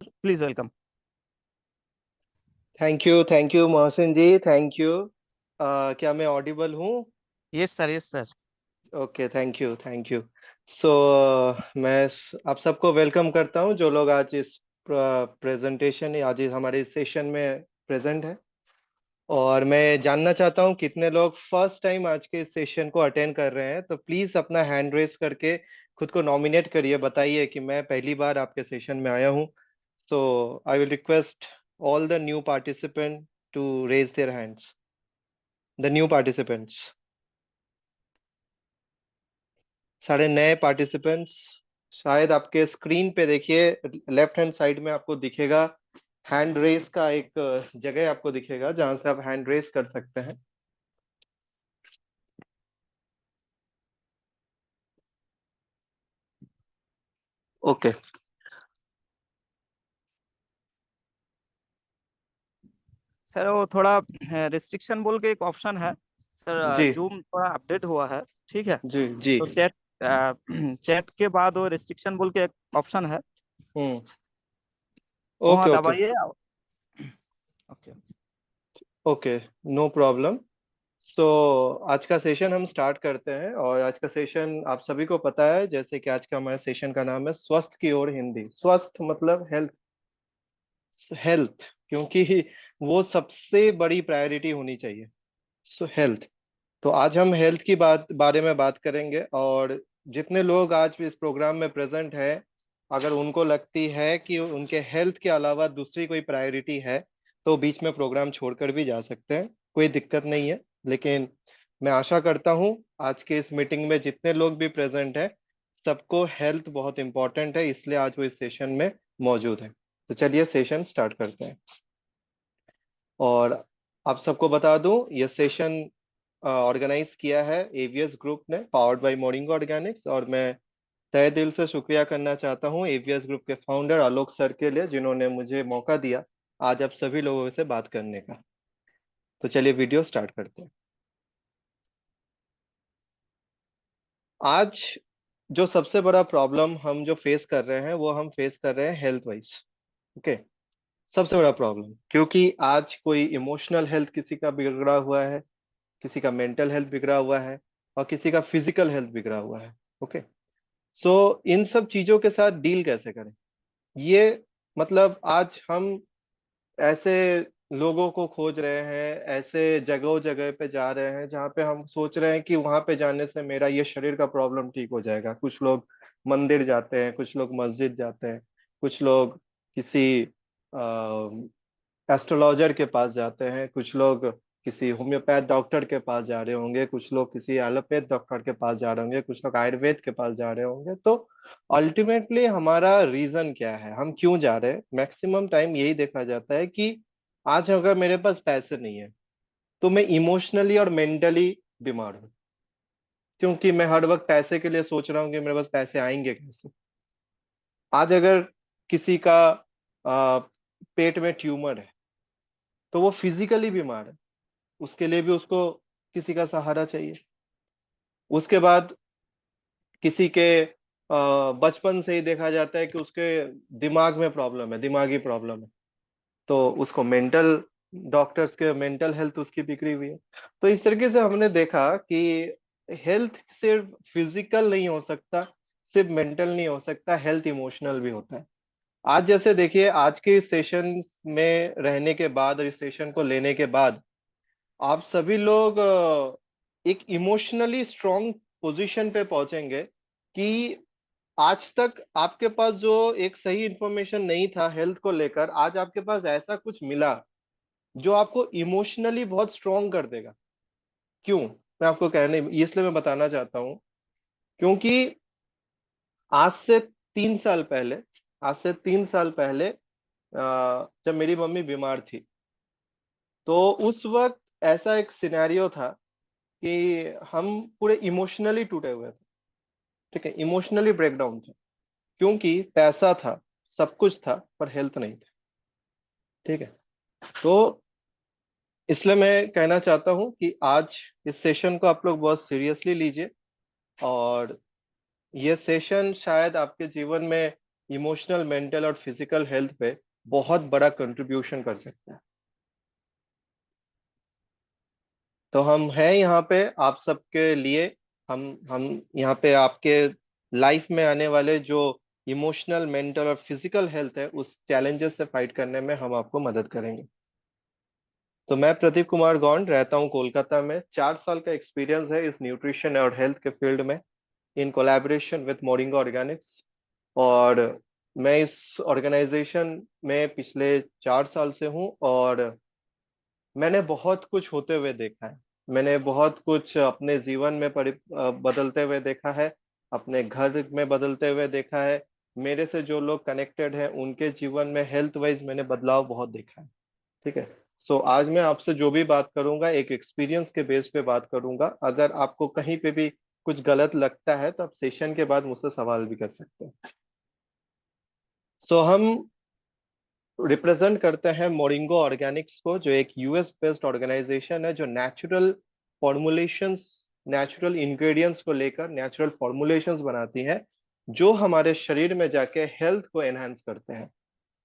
Please welcome. Thank you Mohsin ji, thank you. क्या मैं audible हूँ? Yes sir, yes sir. Okay, thank you, thank you. So मैं आप सबको वेलकम करता हूँ जो लोग आज इस प्रेजेंटेशन आज हमारे इस सेशन में प्रेजेंट है। और मैं जानना चाहता हूँ कितने लोग फर्स्ट टाइम आज के इस सेशन को अटेंड कर रहे हैं। तो प्लीज अपना हैंड रेस करके खुद को नॉमिनेट करिए, बताइए कि मैं पहली बार आपके सेशन में आया हूँ। So I will request all the new participant to raise their hands. The new participants, सारे नए पार्टिसिपेंट्स। शायद आपके स्क्रीन पे देखिए, लेफ्ट हैंड साइड में आपको दिखेगा हैंड रेस का एक जगह आपको दिखेगा जहां से आप हैंड रेस कर सकते हैं। ओके। सर वो थोड़ा रिस्ट्रिक्शन बोल के एक ऑप्शन है सर। जी जूम थोड़ा अपडेट हुआ है। ठीक है। जी जी। तो चैट चैट के बाद वो रिस्ट्रिक्शन बोल के एक ऑप्शन है। हम्म। वहाँ ओके ओके दबाइए। Okay. Okay, no problem. So आज का सेशन हम स्टार्ट करते हैं। और आज का सेशन आप सभी को पता है, जैसे कि आज का हमारे सेशन का नाम है स्वस्थ की ओर हिंदी। स्वस्थ मतलब हेल्थ, हेल्थ, क्योंकि वो सबसे बड़ी प्रायोरिटी होनी चाहिए। सो हेल्थ। तो आज हम हेल्थ की बारे में बात करेंगे। और जितने लोग आज इस प्रोग्राम में प्रेजेंट है, अगर उनको लगती है कि उनके हेल्थ के अलावा दूसरी कोई प्रायोरिटी है, तो बीच में प्रोग्राम छोड़कर भी जा सकते हैं, कोई दिक्कत नहीं है। लेकिन मैं आशा करता हूँ आज के इस मीटिंग में जितने लोग भी प्रेजेंट हैं, सबको हेल्थ बहुत इंपॉर्टेंट है, इसलिए आज वो इस सेशन में मौजूद है। तो चलिए सेशन स्टार्ट करते हैं। और आप सबको बता दूं, ये सेशन ऑर्गेनाइज किया है एवीएस ग्रुप ने, पावर्ड बाय मोरिंगो ऑर्गेनिक्स। और मैं तहे दिल से शुक्रिया करना चाहता हूँ एवीएस ग्रुप के फाउंडर आलोक सर के लिए, जिन्होंने मुझे मौका दिया आज आप सभी लोगों से बात करने का। तो चलिए वीडियो स्टार्ट करते हैं। आज जो सबसे बड़ा प्रॉब्लम हम जो फेस कर रहे हैं, वो हम फेस कर रहे हैं हेल्थ वाइज। ओके। सबसे बड़ा प्रॉब्लम, क्योंकि आज कोई इमोशनल हेल्थ किसी का बिगड़ा हुआ है, किसी का मेंटल हेल्थ बिगड़ा हुआ है, और किसी का फिजिकल हेल्थ बिगड़ा हुआ है। ओके। सो इन सब चीजों के साथ डील कैसे करें, ये मतलब आज हम ऐसे लोगों को खोज रहे हैं, ऐसे जगह जगह पे जा रहे हैं जहाँ पे हम सोच रहे हैं कि वहां पे जाने से मेरा ये शरीर का प्रॉब्लम ठीक हो जाएगा। कुछ लोग मंदिर जाते हैं, कुछ लोग मस्जिद जाते हैं, कुछ लोग किसी एस्ट्रोलॉजर के पास जाते हैं, कुछ लोग किसी होम्योपैथ डॉक्टर के पास जा रहे होंगे, कुछ लोग किसी एलोपैथ डॉक्टर के पास जा रहे होंगे, कुछ लोग आयुर्वेद के पास जा रहे होंगे। तो अल्टीमेटली हमारा रीजन क्या है, हम क्यों जा रहे हैं? मैक्सिमम टाइम यही देखा जाता है कि आज अगर मेरे पास पैसे नहीं है, तो मैं इमोशनली और मेंटली बीमार हूँ, क्योंकि मैं हर वक्त पैसे के लिए सोच रहा हूँ कि मेरे पास पैसे आएंगे कैसे। आज अगर किसी का आ, पेट में ट्यूमर है, तो वो फिजिकली बीमार है, उसके लिए भी उसको किसी का सहारा चाहिए। उसके बाद किसी के बचपन से ही देखा जाता है कि उसके दिमाग में प्रॉब्लम है, दिमागी प्रॉब्लम है, तो उसको मेंटल, डॉक्टर्स के मेंटल हेल्थ उसकी बिगड़ी हुई है। तो इस तरीके से हमने देखा कि हेल्थ सिर्फ फिजिकल नहीं हो सकता, सिर्फ मेंटल नहीं हो सकता, हेल्थ इमोशनल भी होता है। आज जैसे देखिए, आज के इस सेशन में रहने के बाद और इस सेशन को लेने के बाद आप सभी लोग एक इमोशनली स्ट्रांग पोजीशन पे पहुंचेंगे कि आज तक आपके पास जो एक सही इंफॉर्मेशन नहीं था हेल्थ को लेकर, आज आपके पास ऐसा कुछ मिला जो आपको इमोशनली बहुत स्ट्रांग कर देगा। क्यों? मैं आपको कहने इसलिए मैं बताना चाहता हूँ, क्योंकि आज से 3 साल पहले, आज से 3 साल पहले जब मेरी मम्मी बीमार थी, तो उस वक्त ऐसा एक सिनेरियो था कि हम पूरे इमोशनली टूटे हुए थे। ठीक है, इमोशनली ब्रेकडाउन था, क्योंकि पैसा था, सब कुछ था, पर हेल्थ नहीं था। ठीक है। तो इसलिए मैं कहना चाहता हूँ कि आज इस सेशन को आप लोग बहुत सीरियसली लीजिए। और ये सेशन शायद आपके जीवन में इमोशनल, मेंटल और फिजिकल हेल्थ पे बहुत बड़ा कंट्रीब्यूशन कर सकता है। तो हम हैं यहाँ पे आप सबके लिए। हम यहाँ पे आपके लाइफ में आने वाले जो इमोशनल, मेंटल और फिजिकल हेल्थ है, उस चैलेंजेस से फाइट करने में हम आपको मदद करेंगे। तो मैं प्रदीप कुमार गौंड रहता हूँ कोलकाता में। 4 साल का एक्सपीरियंस है इस न्यूट्रिशन और हेल्थ के फील्ड में, in collaboration with moringa Organics. और मैं इस ऑर्गेनाइजेशन में पिछले 4 साल से हूँ, और मैंने बहुत कुछ होते हुए देखा है। मैंने बहुत कुछ अपने जीवन में बदलते हुए देखा है, अपने घर में बदलते हुए देखा है। मेरे से जो लोग कनेक्टेड हैं उनके जीवन में हेल्थ वाइज मैंने बदलाव बहुत देखा है। ठीक है। सो आज मैं आपसे जो भी बात करूंगा एक एक्सपीरियंस के बेस पे बात करूंगा। अगर आपको कहीं पे भी कुछ गलत लगता है तो आप सेशन के बाद मुझसे सवाल भी कर सकते हैं। हम रिप्रेजेंट करते हैं मोरिंगो ऑर्गेनिक्स को, जो एक यूएस बेस्ड ऑर्गेनाइजेशन है जो नेचुरल फॉर्मुलेशंस, नेचुरल इंग्रेडिएंट्स को लेकर नेचुरल फॉर्मुलेशंस बनाती है, जो हमारे शरीर में जाके हेल्थ को एनहांस करते हैं।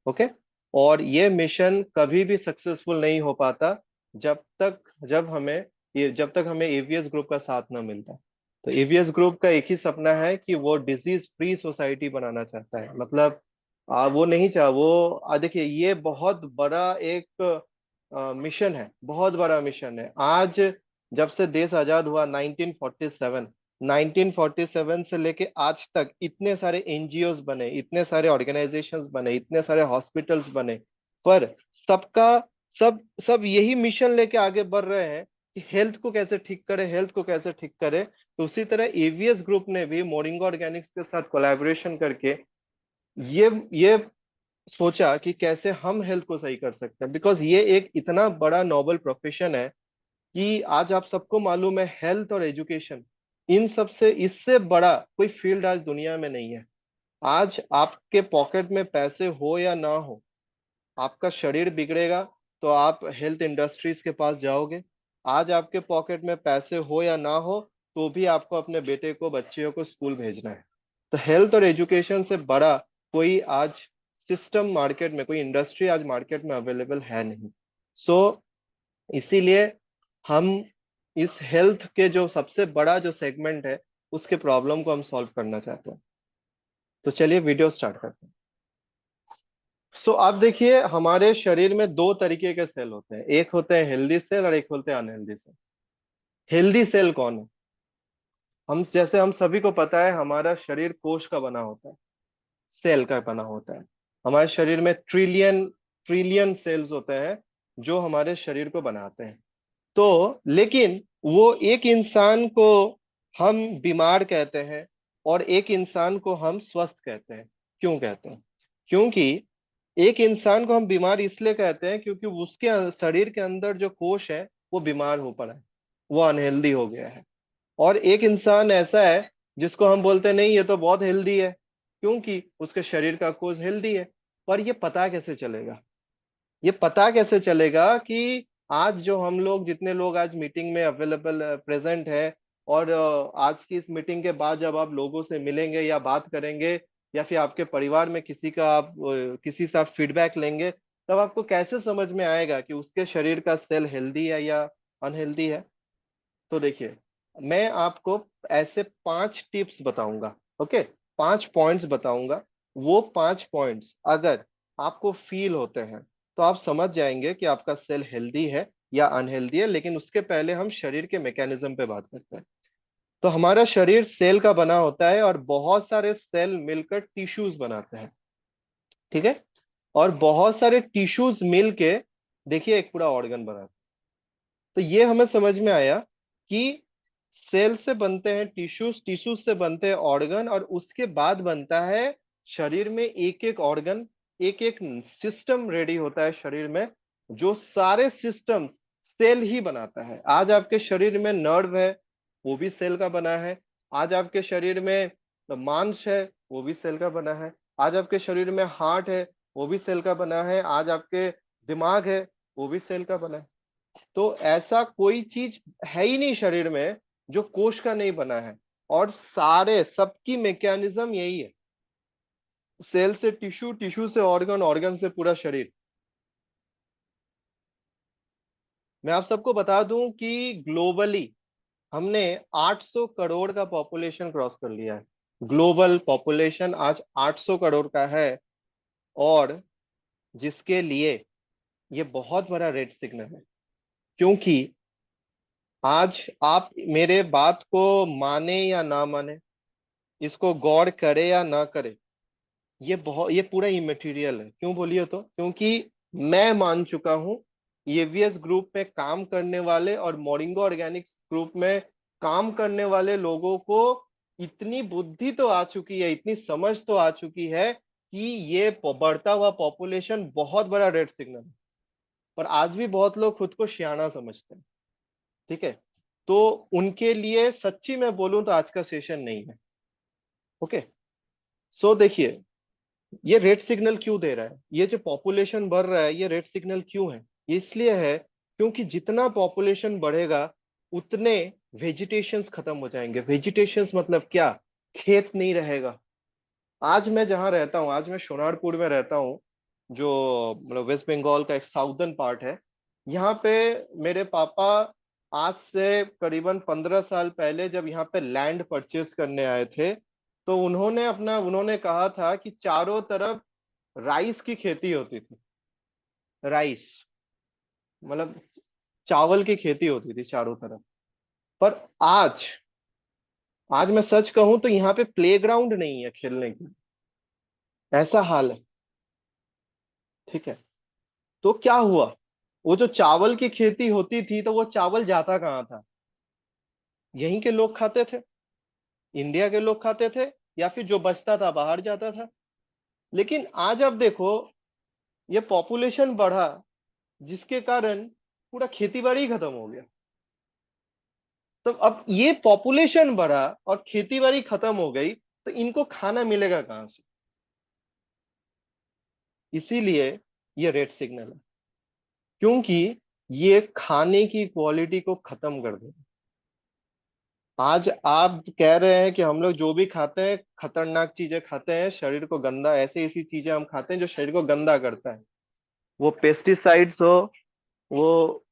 ओके। और ये मिशन कभी भी सक्सेसफुल नहीं हो पाता जब तक हमें एवीएस ग्रुप का साथ ना मिलता। तो एवीएस ग्रुप का एक ही सपना है कि वो डिजीज फ्री सोसाइटी बनाना चाहता है। मतलब वो नहीं चाह वो देखिए, ये बहुत बड़ा एक मिशन है, बहुत बड़ा मिशन है। आज जब से देश आजाद हुआ 1947, 1947 से लेके आज तक इतने सारे एनजीओज बने, इतने सारे ऑर्गेनाइजेशंस बने, इतने सारे हॉस्पिटल्स बने, पर सबका सब सब यही मिशन लेके आगे बढ़ रहे हैं कि हेल्थ को कैसे ठीक करे, हेल्थ को कैसे ठीक करे। तो उसी तरह एवीएस ग्रुप ने भी मोरिंगा ऑर्गेनिक्स के साथ कोलैबोरेशन करके ये सोचा कि कैसे हम हेल्थ को सही कर सकते हैं, बिकॉज ये एक इतना बड़ा नोबल प्रोफेशन है कि आज आप सबको मालूम है हेल्थ और एजुकेशन, इन सब से इससे बड़ा कोई फील्ड आज दुनिया में नहीं है। आज आपके पॉकेट में पैसे हो या ना हो, आपका शरीर बिगड़ेगा तो आप हेल्थ इंडस्ट्रीज के पास जाओगे। आज आपके पॉकेट में पैसे हो या ना हो, तो भी आपको अपने बेटे को, बच्चियों को स्कूल भेजना है। तो हेल्थ और एजुकेशन से बड़ा कोई आज सिस्टम मार्केट में, कोई इंडस्ट्री आज मार्केट में अवेलेबल है नहीं। सो इसीलिए हम इस हेल्थ के जो सबसे बड़ा जो सेगमेंट है, उसके प्रॉब्लम को हम सॉल्व करना चाहते हैं। तो चलिए वीडियो स्टार्ट करते हैं। आप देखिए, हमारे शरीर में दो तरीके के सेल होते हैं, एक होते हैं हेल्दी सेल और एक होते हैं अनहेल्दी सेल। हेल्दी सेल कौन है? हम सभी को पता है हमारा शरीर कोश का बना होता है, सेल का बना होता है। हमारे शरीर में ट्रिलियन ट्रिलियन सेल्स होते हैं जो हमारे शरीर को बनाते हैं। तो लेकिन वो एक इंसान को हम बीमार कहते हैं और एक इंसान को हम स्वस्थ कहते हैं। क्यों कहते हैं? क्योंकि एक इंसान को हम बीमार इसलिए कहते हैं क्योंकि उसके शरीर के अंदर जो कोश है वो बीमार हो पड़ा है, वो अनहेल्दी हो गया है। और एक इंसान ऐसा है जिसको हम बोलते हैं नहीं ये तो बहुत हेल्दी है, क्योंकि उसके शरीर का कोश हेल्दी है। पर ये पता कैसे चलेगा? ये पता कैसे चलेगा कि आज जो हम लोग, जितने लोग आज मीटिंग में अवेलेबल प्रेजेंट है, और आज की इस मीटिंग के बाद जब आप लोगों से मिलेंगे या बात करेंगे, या फिर आपके परिवार में किसी का आप किसी से आप फीडबैक लेंगे, तब आपको कैसे समझ में आएगा कि उसके शरीर का सेल हेल्दी है या अनहेल्दी है? तो देखिए, मैं आपको ऐसे 5 टिप्स बताऊंगा। ओके, 5 पॉइंट्स बताऊंगा। वो 5 पॉइंट्स अगर आपको फील होते हैं तो आप समझ जाएंगे कि आपका सेल हेल्दी है या अनहेल्दी है। लेकिन उसके पहले हम शरीर के मैकेनिज्म पे बात करते हैं। तो हमारा शरीर सेल का बना होता है और बहुत सारे सेल मिलकर टिश्यूज बनाते हैं। ठीक है। और बहुत सारे टिश्यूज मिलके देखिए एक पूरा ऑर्गन बनाते हैं। तो ये हमें समझ में आया कि सेल से बनते हैं टिश्यूज, टिश्यूज से बनते हैं ऑर्गन, और उसके बाद बनता है शरीर में एक एक ऑर्गन, एक एक सिस्टम रेडी होता है शरीर में, जो सारे सिस्टम्स सेल ही बनाता है। आज आपके शरीर में नर्व है, वो भी सेल का बना है। आज आपके शरीर में मांस है, वो भी सेल का बना है। आज आपके शरीर में हार्ट है, वो भी सेल का बना है। आज आपके दिमाग है, वो भी सेल का बना है। तो ऐसा कोई चीज है ही नहीं शरीर में जो कोश का नहीं बना है। और सारे सबकी मैकेनिज्म यही है। सेल से टिश्यू, टिश्यू से ऑर्गन, ऑर्गन से पूरा शरीर। मैं आप सबको बता दूं कि ग्लोबली हमने 800 करोड़ का पॉपुलेशन क्रॉस कर लिया है। ग्लोबल पॉपुलेशन आज 800 करोड़ का है, और जिसके लिए ये बहुत बड़ा रेड सिग्नल है। क्योंकि आज आप मेरे बात को माने या ना माने, इसको गौर करे या ना करे, ये पूरा इमेटीरियल है। क्यों बोलिए तो? क्योंकि मैं मान चुका हूं, ईवीएस ग्रुप में काम करने वाले और मोरिंगो ऑर्गेनिक्स ग्रुप में काम करने वाले लोगों को इतनी बुद्धि तो आ चुकी है, इतनी समझ तो आ चुकी है कि ये बढ़ता हुआ पॉपुलेशन बहुत बड़ा रेड सिग्नल है। पर आज भी बहुत लोग खुद को सियाना समझते हैं। ठीक है, तो उनके लिए सच्ची मैं बोलूं तो आज का सेशन नहीं है। ओके, सो देखिए, ये रेड सिग्नल क्यों दे रहा है? ये जो पॉपुलेशन बढ़ रहा है, ये रेड सिग्नल क्यों है? ये इसलिए है क्योंकि जितना पॉपुलेशन बढ़ेगा उतने वेजिटेशंस खत्म हो जाएंगे। वेजिटेशंस मतलब क्या? खेत नहीं रहेगा। आज मैं जहां रहता हूँ, आज मैं सोनारपुर में रहता हूँ, जो मतलब वेस्ट बंगाल का एक साउदर्न पार्ट है। यहाँ पे मेरे पापा आज से करीबन 15 साल पहले जब यहाँ पे लैंड परचेस करने आए थे, तो उन्होंने कहा था कि चारों तरफ राइस की खेती होती थी। राइस मतलब चावल की खेती होती थी चारों तरफ। पर आज आज मैं सच कहूं तो यहाँ पे प्लेग्राउंड नहीं है खेलने की, ऐसा हाल है। ठीक है, तो क्या हुआ? वो जो चावल की खेती होती थी, तो वो चावल जाता कहाँ था? यहीं के लोग खाते थे, इंडिया के लोग खाते थे, या फिर जो बचता था बाहर जाता था। लेकिन आज अब देखो, ये पॉपुलेशन बढ़ा, जिसके कारण पूरा खेती बाड़ी खत्म हो गया। तो अब ये पॉपुलेशन बढ़ा और खेती बाड़ी खत्म हो गई, तो इनको खाना मिलेगा कहां से? इसीलिए ये रेड सिग्नल है, क्योंकि ये खाने की क्वालिटी को खत्म कर देगा। आज आप कह रहे हैं कि हम लोग जो भी खाते हैं खतरनाक चीजें खाते हैं, शरीर को गंदा, ऐसे ऐसी चीजें हम खाते हैं जो शरीर को गंदा करता है। वो पेस्टिसाइड्स वो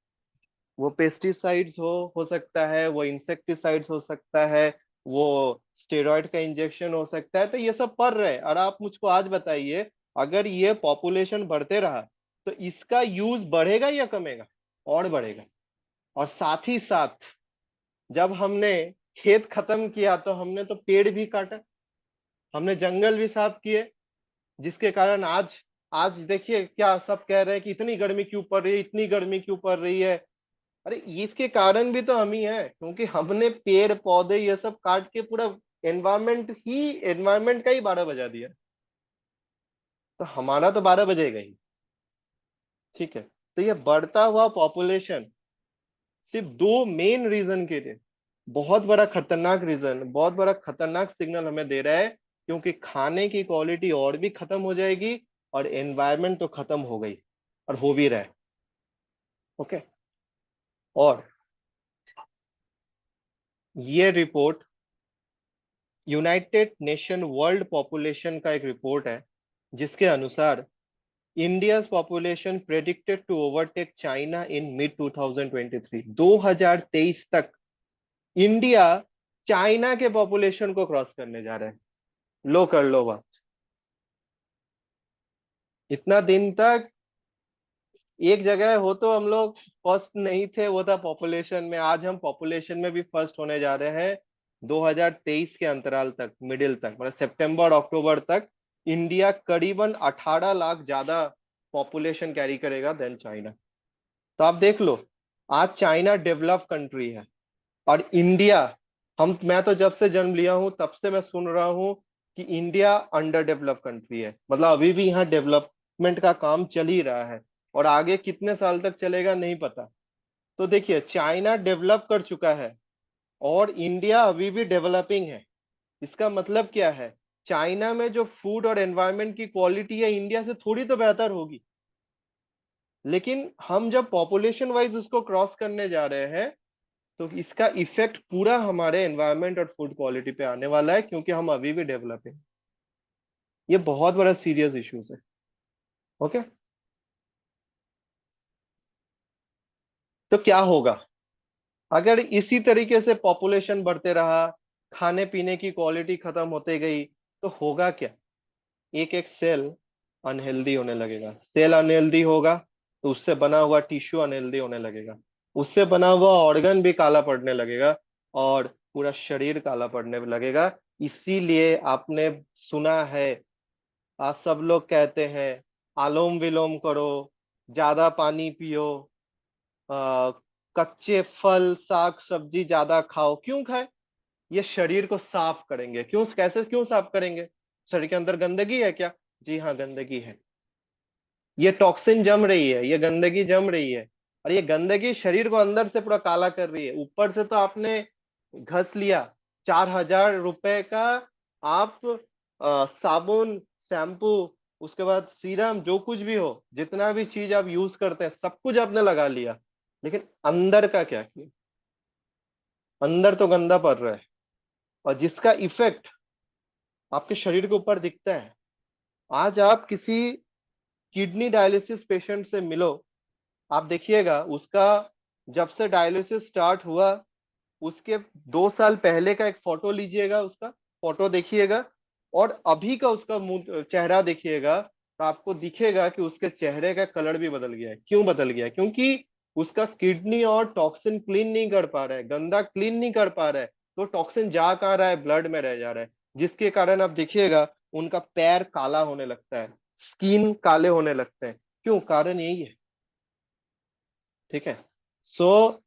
वो पेस्टिसाइड्स हो सकता है, वो इंसेक्टिसाइड्स हो सकता है, वो स्टेरॉइड का इंजेक्शन हो सकता है। तो ये सब पड़ रहे हैं, और आप मुझको आज बताइए, अगर ये पॉपुलेशन बढ़ते रहा तो इसका यूज बढ़ेगा या कमेगा? और बढ़ेगा। और साथ ही साथ जब हमने खेत खत्म किया तो हमने तो पेड़ भी काटा, हमने जंगल भी साफ किए, जिसके कारण आज आज देखिए क्या सब कह रहे हैं कि इतनी गर्मी क्यों पड़ रही है, इतनी गर्मी क्यों पड़ रही है। अरे इसके कारण भी तो हम ही है, क्योंकि हमने पेड़ पौधे ये सब काट के पूरा एनवायरमेंट का ही 12 बजा दिया। तो हमारा तो 12 बजेगा ही। ठीक है, तो ये बढ़ता हुआ पॉपुलेशन सिर्फ दो मेन रीजन के लिए बहुत बड़ा खतरनाक रीजन, बहुत बड़ा खतरनाक सिग्नल हमें दे रहा है। क्योंकि खाने की क्वालिटी और भी खत्म हो जाएगी, और एनवायरमेंट तो खत्म हो गई और हो भी रहा है। ओके, और ये report united nation world population का एक रिपोर्ट है, जिसके अनुसार India's population predicted to overtake China in mid 2023। 2023 तक इंडिया चाइना के पॉपुलेशन को क्रॉस करने जा रहा है। लो कर लो बात। इतना दिन तक एक जगह हो तो हम लोग फर्स्ट नहीं थे, वो था पॉपुलेशन में। आज हम पॉपुलेशन में भी फर्स्ट होने जा रहे हैं। 2023 के अंतराल तक, मिडिल तक, मतलब सितंबर अक्टूबर तक इंडिया करीबन 18 लाख ज्यादा पॉपुलेशन कैरी करेगा देन चाइना। तो आप देख लो, आज चाइना डेवलप कंट्री है, और इंडिया, हम मैं तो जब से जन्म लिया हूं तब से मैं सुन रहा हूं कि इंडिया अंडर डेवलप कंट्री है। मतलब अभी भी यहाँ डेवलपमेंट का काम चल ही रहा है, और आगे कितने साल तक चलेगा नहीं पता। तो देखिए, चाइना डेवलप कर चुका है और इंडिया अभी भी डेवलपिंग है। इसका मतलब क्या है? चाइना में जो फूड और एनवायरनमेंट की क्वालिटी है, इंडिया से थोड़ी तो बेहतर होगी। लेकिन हम जब पॉपुलेशन वाइज उसको क्रॉस करने जा रहे हैं, तो इसका इफेक्ट पूरा हमारे एनवायरनमेंट और फूड क्वालिटी पे आने वाला है, क्योंकि हम अभी भी डेवलपिंग। ये बहुत बड़ा सीरियस इश्यूज है। ओके, तो क्या होगा अगर इसी तरीके से पॉपुलेशन बढ़ते रहा, खाने पीने की क्वालिटी खत्म होते गई, तो होगा क्या? एक एक सेल अनहेल्दी होने लगेगा। सेल अनहेल्दी होगा तो उससे बना हुआ टिश्यू अनहेल्दी होने लगेगा, उससे बना हुआ ऑर्गन भी काला पड़ने लगेगा, और पूरा शरीर काला पड़ने लगेगा। इसीलिए आपने सुना है, आज सब लोग कहते हैं आलोम विलोम करो, ज्यादा पानी पियो, आ, कच्चे फल साग सब्जी ज्यादा खाओ। क्यों खाए? ये शरीर को साफ करेंगे। क्यों, कैसे, क्यों साफ करेंगे? शरीर के अंदर गंदगी है क्या? जी हाँ, गंदगी है। ये टॉक्सिन जम रही है, ये गंदगी जम रही है, और ये गंदगी शरीर को अंदर से पूरा काला कर रही है। ऊपर से तो आपने घस लिया 4,000 रुपए का, आप साबुन, शैम्पू, उसके बाद सीरम, जो कुछ भी हो, जितना भी चीज आप यूज करते हैं, सब कुछ आपने लगा लिया, लेकिन अंदर का क्या किया? अंदर तो गंदा पड़ रहा है, और जिसका इफेक्ट आपके शरीर के ऊपर दिखता है। आज आप किसी किडनी डायलिसिस पेशेंट से मिलो, आप देखिएगा उसका, जब से डायलिसिस स्टार्ट हुआ, उसके 2 साल पहले का एक फोटो लीजिएगा, उसका फोटो देखिएगा, और अभी का उसका मुंह चेहरा देखिएगा, तो आपको दिखेगा कि उसके चेहरे का कलर भी बदल गया है। क्यों बदल गया है? क्योंकि उसका किडनी और टॉक्सिन क्लीन नहीं कर पा रहा है, गंदा क्लीन नहीं कर पा रहा है, तो टॉक्सिन जा कहाँ रहा है? ब्लड में रह जा रहा है, जिसके कारण आप देखिएगा उनका पैर काला होने लगता है, स्किन काले होने लगते हैं। क्यों? कारण यही है। ठीक है। सो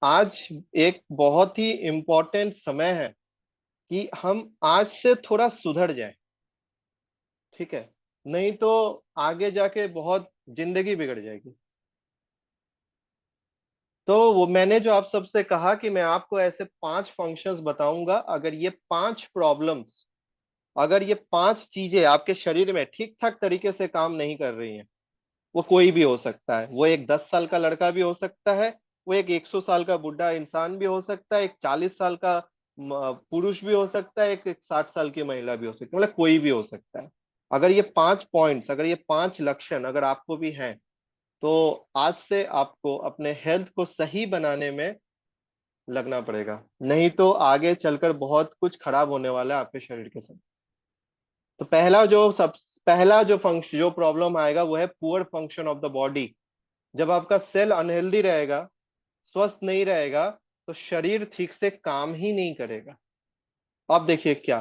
आज एक बहुत ही इम्पोर्टेंट समय है कि हम आज से थोड़ा सुधर जाए। ठीक है, नहीं तो आगे जाके बहुत जिंदगी बिगड़ जाएगी। तो वो मैंने जो आप सबसे कहा कि मैं आपको ऐसे 5 फंक्शंस बताऊंगा, अगर ये 5 प्रॉब्लम्स, अगर ये 5 चीजें आपके शरीर में ठीक ठाक तरीके से काम नहीं कर रही हैं, वो कोई भी हो सकता है, वो एक 10 साल का लड़का भी हो सकता है, वो एक 100 साल का बुढ़ा इंसान भी हो सकता है, एक 40 साल का पुरुष भी हो सकता है, एक 60 साल की महिला भी हो सकती है, मतलब कोई भी हो सकता है। अगर ये 5 पॉइंट्स, अगर ये 5 लक्षण अगर आपको भी हैं, तो आज से आपको अपने हेल्थ को सही बनाने में लगना पड़ेगा, नहीं तो आगे चलकर बहुत कुछ खराब होने वाला है आपके शरीर के साथ। तो पहला जो फंक्शन, जो प्रॉब्लम आएगा, वो है poor function of the body. जब आपका सेल अनहेल्दी रहेगा, स्वस्थ नहीं रहेगा, तो शरीर ठीक से काम ही नहीं करेगा। अब देखिए क्या,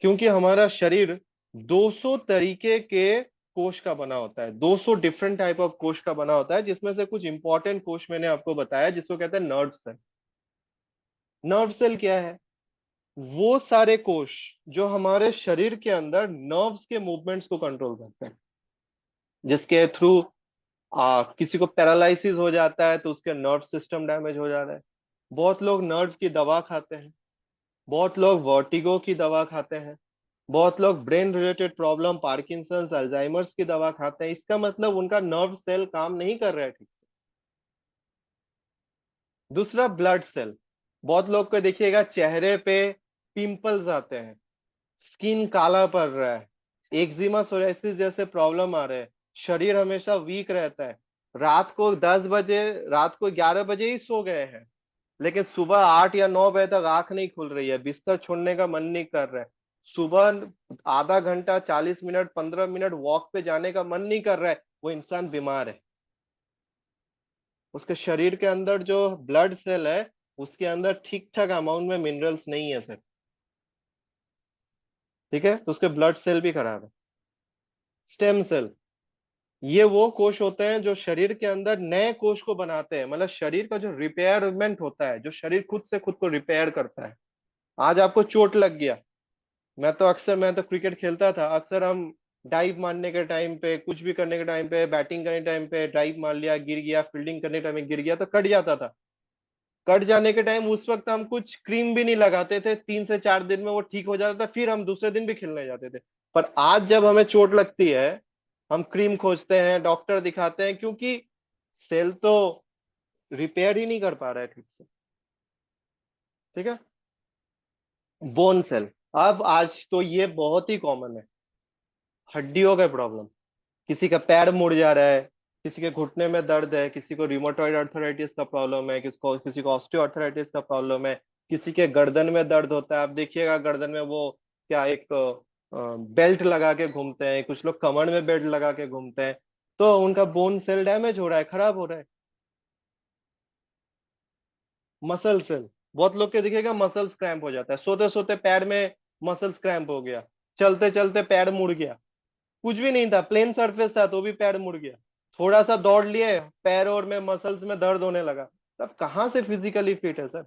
क्योंकि हमारा शरीर 200 तरीके के कोश का बना होता है, 200 डिफरेंट टाइप ऑफ कोश का बना होता है, जिसमें से कुछ इंपॉर्टेंट कोश मैंने आपको बताया, जिसको कहते हैं नर्व सेल। नर्व सेल क्या है? वो सारे कोश जो हमारे शरीर के अंदर नर्व्स के मूवमेंट्स को कंट्रोल करते हैं, जिसके थ्रू किसी को पैरालिसिस हो जाता है तो उसके नर्व सिस्टम डैमेज हो जा रहा है। बहुत लोग नर्व की दवा खाते हैं, बहुत लोग वर्टिगो की दवा खाते हैं, बहुत लोग brain related problem, Parkinson's, Alzheimer's की दवा खाते हैं। इसका मतलब उनका नर्व सेल काम नहीं कर रहा है ठीक से। दूसरा, ब्लड सेल। बहुत लोग को देखिएगा चेहरे पे पिंपल्स आते हैं, स्किन काला पड़ रहा है, एक्जिमा सोराइसिस जैसे प्रॉब्लम आ रहे हैं, शरीर हमेशा वीक रहता है। रात को 11 बजे ही सो गए हैं, लेकिन सुबह 8 या 9 बजे तक आंख नहीं खुल रही है, बिस्तर छोड़ने का मन नहीं कर रहा है। सुबह आधा घंटा, 40 मिनट, 15 मिनट वॉक पे जाने का मन नहीं कर रहा है, वो इंसान बीमार है। उसके शरीर के अंदर जो ब्लड सेल है, उसके अंदर ठीक ठाक अमाउंट में मिनरल्स नहीं है सर। ठीक है, तो उसके ब्लड सेल भी खराब है। स्टेम सेल, ये वो कोश होते हैं जो शरीर के अंदर नए कोश को बनाते हैं, मतलब शरीर का जो रिपेयरमेंट होता है, जो शरीर खुद से खुद को रिपेयर करता है। आज आपको चोट लग गया, मैं तो क्रिकेट खेलता था, अक्सर हम डाइव मारने के टाइम पे, कुछ भी करने के टाइम पे, बैटिंग करने के टाइम पे डाइव मार लिया, गिर गया, फील्डिंग करने के टाइम में गिर गया, तो कट जाता था। कट जाने के टाइम उस वक्त हम कुछ क्रीम भी नहीं लगाते थे, 3 से 4 दिन में वो ठीक हो जाता था, फिर हम दूसरे दिन भी खेलने जाते थे। पर आज जब हमें चोट लगती है, हम क्रीम खोजते हैं, डॉक्टर दिखाते हैं, क्योंकि सेल तो रिपेयर ही नहीं कर पा रहा है ठीक से। ठीक है। बोन सेल, अब आज तो ये बहुत ही कॉमन है, हड्डियों का प्रॉब्लम। किसी का पैर मुड़ जा रहा है, किसी के घुटने में दर्द है, किसी को रिमोटॉइड अर्थराइटिस का प्रॉब्लम है, किसी को ऑस्टियो अर्थराइटिस का प्रॉब्लम है, किसी के गर्दन में दर्द होता है। आप देखिएगा गर्दन में वो क्या एक बेल्ट लगा के घूमते हैं, कुछ लोग कमर में बेल्ट लगा के घूमते हैं, तो उनका बोन सेल डैमेज हो रहा है, खराब हो रहा है। मसल सेल, बहुत लोग के दिखेगा मसल्स क्रैम्प हो जाता है, सोते सोते पैर में मसल्स क्रैम्प हो गया, चलते चलते पैर मुड़ गया, कुछ भी नहीं था, प्लेन सरफेस था तो भी पैर मुड़ गया, थोड़ा सा दौड़ लिए पैर और में मसल्स में दर्द होने लगा। तब कहाँ से फिजिकली फिट है सर?